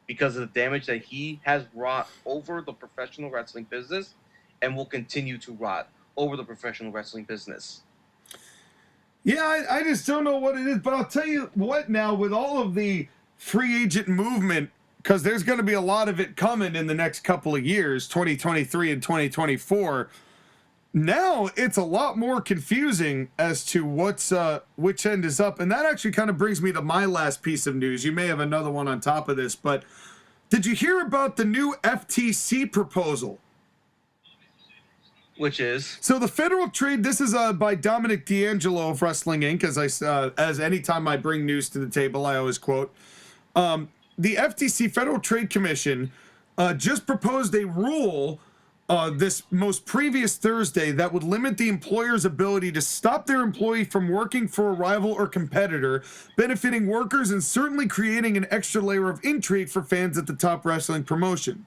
Speaker 2: Because of the damage that he has wrought over the professional wrestling business and will continue to rot over the professional wrestling business.
Speaker 3: Yeah, I just don't know what it is, but I'll tell you what now, with all of the free agent movement, because there's going to be a lot of it coming in the next couple of years, 2023 and 2024, now it's a lot more confusing as to which end is up. And that actually kind of brings me to my last piece of news. You may have another one on top of this, but did you hear about the new FTC proposal?
Speaker 2: Which is?
Speaker 3: So the federal trade, this is by Dominic D'Angelo of Wrestling Inc., as anytime I bring news to the table, I always quote. The FTC, Federal Trade Commission, just proposed a rule this most previous Thursday that would limit the employer's ability to stop their employee from working for a rival or competitor, benefiting workers and certainly creating an extra layer of intrigue for fans at the top wrestling promotion.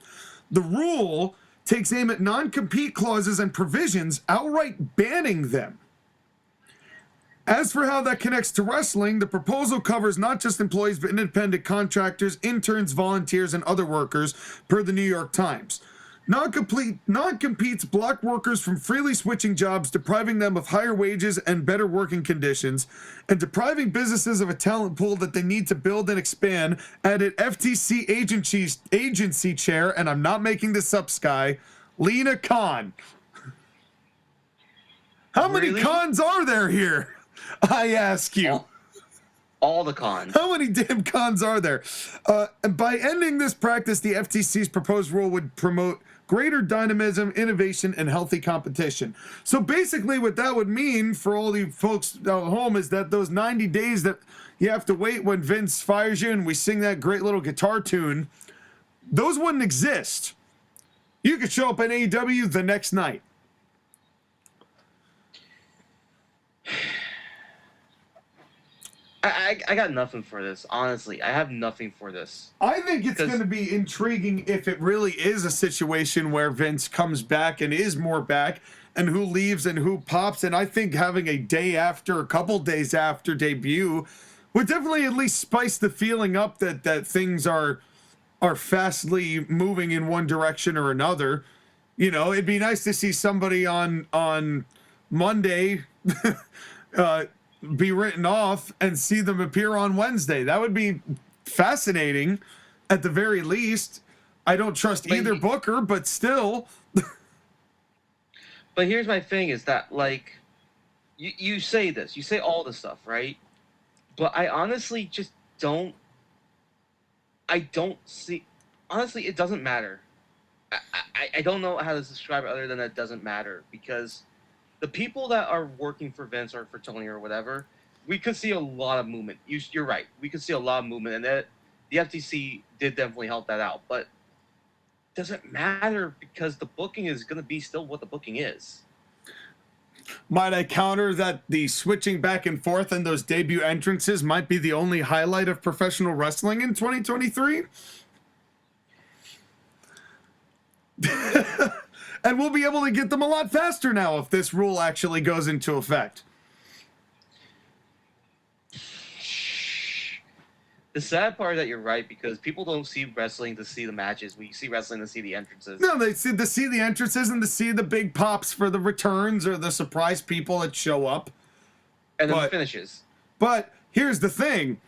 Speaker 3: The rule takes aim at non-compete clauses and provisions, outright banning them. As for how that connects to wrestling, the proposal covers not just employees but independent contractors, interns, volunteers, and other workers, per the New York Times. Non-competes block workers from freely switching jobs, depriving them of higher wages and better working conditions, and depriving businesses of a talent pool that they need to build and expand, added FTC agency chair, and I'm not making this up, Sky, Lena Khan. How many cons are there here? I ask you.
Speaker 2: All the cons.
Speaker 3: How many damn cons are there? And by ending this practice, the FTC's proposed rule would promote greater dynamism, innovation, and healthy competition. So basically what that would mean for all the folks at home is that those 90 days that you have to wait when Vince fires you and we sing that great little guitar tune, those wouldn't exist. You could show up at AEW the next night.
Speaker 2: I got nothing for this, honestly. I have nothing for this.
Speaker 3: I think it's going to be intriguing if it really is a situation where Vince comes back and is more back, and who leaves and who pops. And I think having a day after, a couple days after debut would definitely at least spice the feeling up that things are fastly moving in one direction or another. You know, it'd be nice to see somebody on Monday be written off and see them appear on Wednesday. That would be fascinating at the very least. I don't trust either booker, but still.
Speaker 2: But here's my thing is that, like, you say this, you say all this stuff, right? But I honestly just don't see, honestly, it doesn't matter. I don't know how to describe it other than it doesn't matter, because the people that are working for Vince or for Tony or whatever, we could see a lot of movement. You're right. We could see a lot of movement, and that the FTC did definitely help that out. But it doesn't matter because the booking is going to be still what the booking is.
Speaker 3: Might I counter that the switching back and forth and those debut entrances might be the only highlight of professional wrestling in 2023? And we'll be able to get them a lot faster now if this rule actually goes into effect.
Speaker 2: The sad part is that you're right, because people don't see wrestling to see the matches. We see wrestling to see the entrances.
Speaker 3: No, they see to see the entrances and to see the big pops for the returns or the surprise people that show up.
Speaker 2: And then the finishes.
Speaker 3: But here's the thing.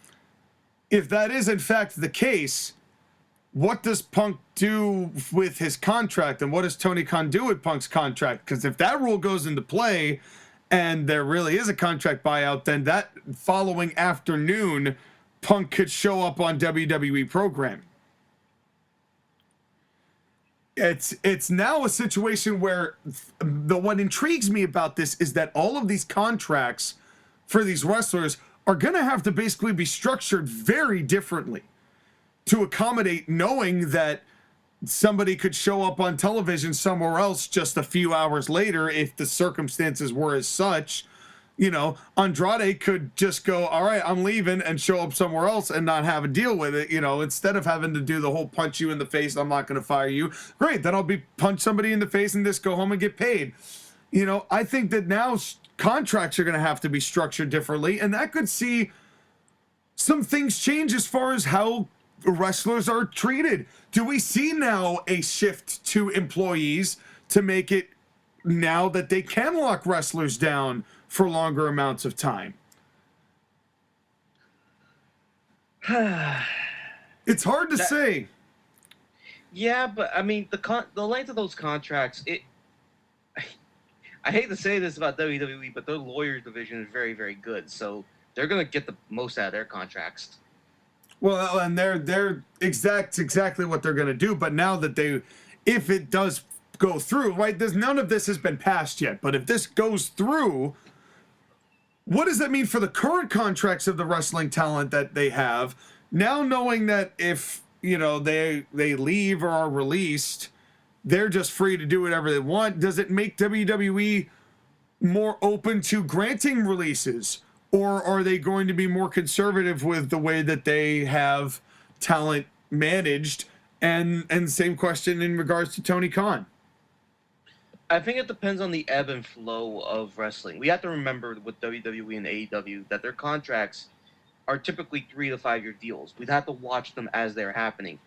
Speaker 3: If that is in fact the case, what does Punk do with his contract, and what does Tony Khan do with Punk's contract? Because if that rule goes into play and there really is a contract buyout, then that following afternoon, Punk could show up on WWE programming. It's now a situation where what intrigues me about this is that all of these contracts for these wrestlers are going to have to basically be structured very differently to accommodate knowing that somebody could show up on television somewhere else just a few hours later if the circumstances were as such. You know, Andrade could just go, all right, I'm leaving, and show up somewhere else and not have a deal with it. You know, instead of having to do the whole punch you in the face, I'm not going to fire you. Great, then I'll be punch somebody in the face and just go home and get paid. You know, I think that now contracts are going to have to be structured differently, and that could see some things change as far as how wrestlers are treated. Do we see now a shift to employees to make it now that they can lock wrestlers down for longer amounts of time? It's hard to say.
Speaker 2: Yeah, but I mean, the length of those contracts, I hate to say this about WWE, but their lawyers division is very, very good. So they're going to get the most out of their contracts.
Speaker 3: Well, and they're exactly what they're going to do. But now that if it does go through, right? None of this has been passed yet. But if this goes through, what does that mean for the current contracts of the wrestling talent that they have? Now knowing that if, you know, they leave or are released, they're just free to do whatever they want. Does it make WWE more open to granting releases? Or are they going to be more conservative with the way that they have talent managed? And same question in regards to Tony Khan.
Speaker 2: I think it depends on the ebb and flow of wrestling. We have to remember with WWE and AEW that their contracts are typically 3 to 5 year deals. We'd have to watch them as they're happening.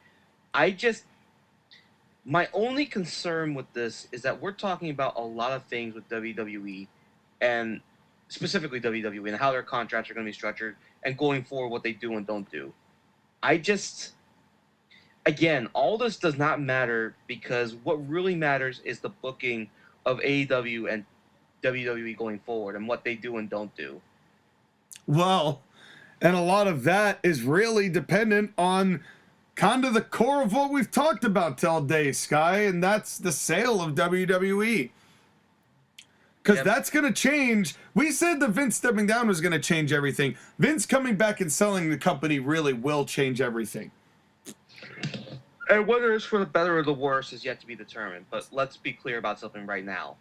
Speaker 2: My only concern with this is that we're talking about a lot of things with WWE and specifically WWE and how their contracts are going to be structured and going forward what they do and don't do. Again, all this does not matter because what really matters is the booking of AEW and WWE going forward and what they do and don't do.
Speaker 3: Well, and a lot of that is really dependent on kind of the core of what we've talked about all day, Sky, and that's the sale of WWE. Because that's going to change. We said that Vince stepping down was going to change everything. Vince coming back and selling the company really will change everything.
Speaker 2: And whether it's for the better or the worse is yet to be determined. But let's be clear about something right now.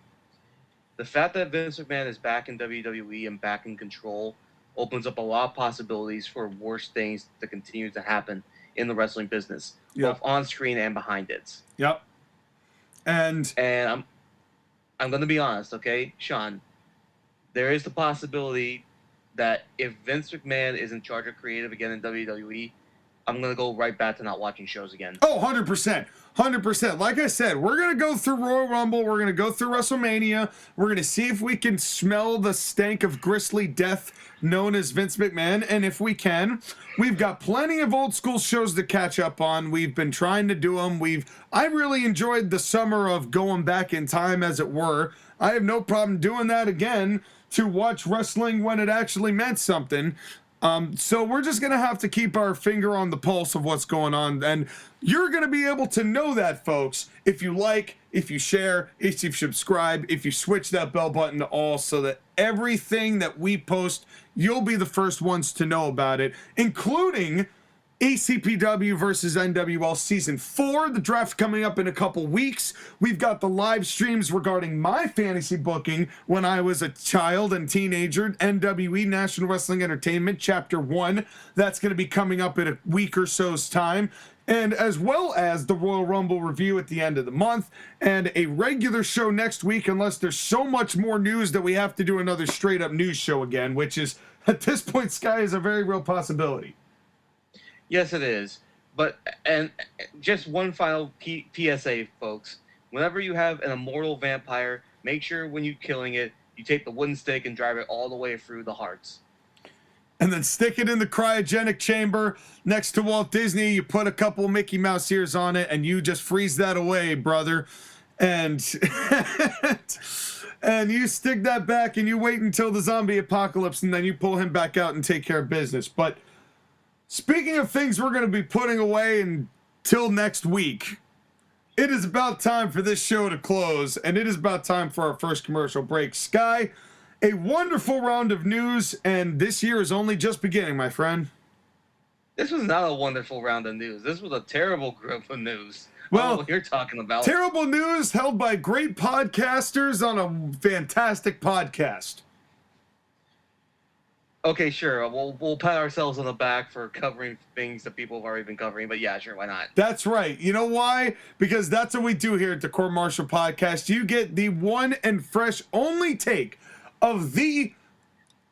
Speaker 2: The fact that Vince McMahon is back in WWE and back in control opens up a lot of possibilities for worse things to continue to happen in the wrestling business, both on screen and behind it.
Speaker 3: Yep. And
Speaker 2: I'm going to be honest, okay, Sean? There is the possibility that if Vince McMahon is in charge of creative again in WWE, I'm going to go right back to not watching shows again.
Speaker 3: Oh, 100%. 100%. Like I said, we're going to go through Royal Rumble. We're going to go through WrestleMania. We're going to see if we can smell the stank of grisly death known as Vince McMahon. And if we can, we've got plenty of old school shows to catch up on. We've been trying to do them. I really enjoyed the summer of going back in time, as it were. I have no problem doing that again to watch wrestling when it actually meant something. So we're just going to have to keep our finger on the pulse of what's going on. And you're going to be able to know that, folks, if you like, if you share, if you subscribe, if you switch that bell button to all, so that everything that we post, you'll be the first ones to know about it, including ACPW versus NWL Season 4, the draft coming up in a couple weeks. We've got the live streams regarding my fantasy booking when I was a child and teenager, NWE, National Wrestling Entertainment, Chapter 1. That's going to be coming up in a week or so's time. And as well as the Royal Rumble review at the end of the month, and a regular show next week, unless there's so much more news that we have to do another straight-up news show again, which is, at this point, Sky, is a very real possibility.
Speaker 2: Yes, it is. But, and just one final PSA, folks. Whenever you have an immortal vampire, make sure when you're killing it, you take the wooden stick and drive it all the way through the hearts.
Speaker 3: And then stick it in the cryogenic chamber next to Walt Disney. You put a couple Mickey Mouse ears on it, and you just freeze that away, brother. And and you stick that back, and you wait until the zombie apocalypse, and then you pull him back out and take care of business. But speaking of things we're going to be putting away until next week, it is about time for this show to close, and it is about time for our first commercial break. Sky, a wonderful round of news, and this year is only just beginning, my friend.
Speaker 2: This was not a wonderful round of news. This was a terrible group of news.
Speaker 3: Well,
Speaker 2: what you're talking about.
Speaker 3: Terrible news held by great podcasters on a fantastic podcast.
Speaker 2: Okay, sure. We'll pat ourselves on the back for covering things that people have already been covering, but yeah, sure, why not?
Speaker 3: That's right. You know why? Because that's what we do here at the Court-Martail Podcast. You get the one and fresh only take of the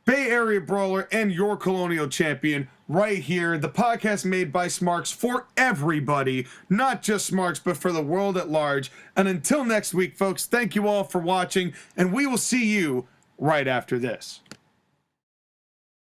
Speaker 3: Bay Area Brawler and your Colonial champion right here. The podcast made by Smarks for everybody, not just Smarks, but for the world at large. And until next week, folks, thank you all for watching, and we will see you right after this.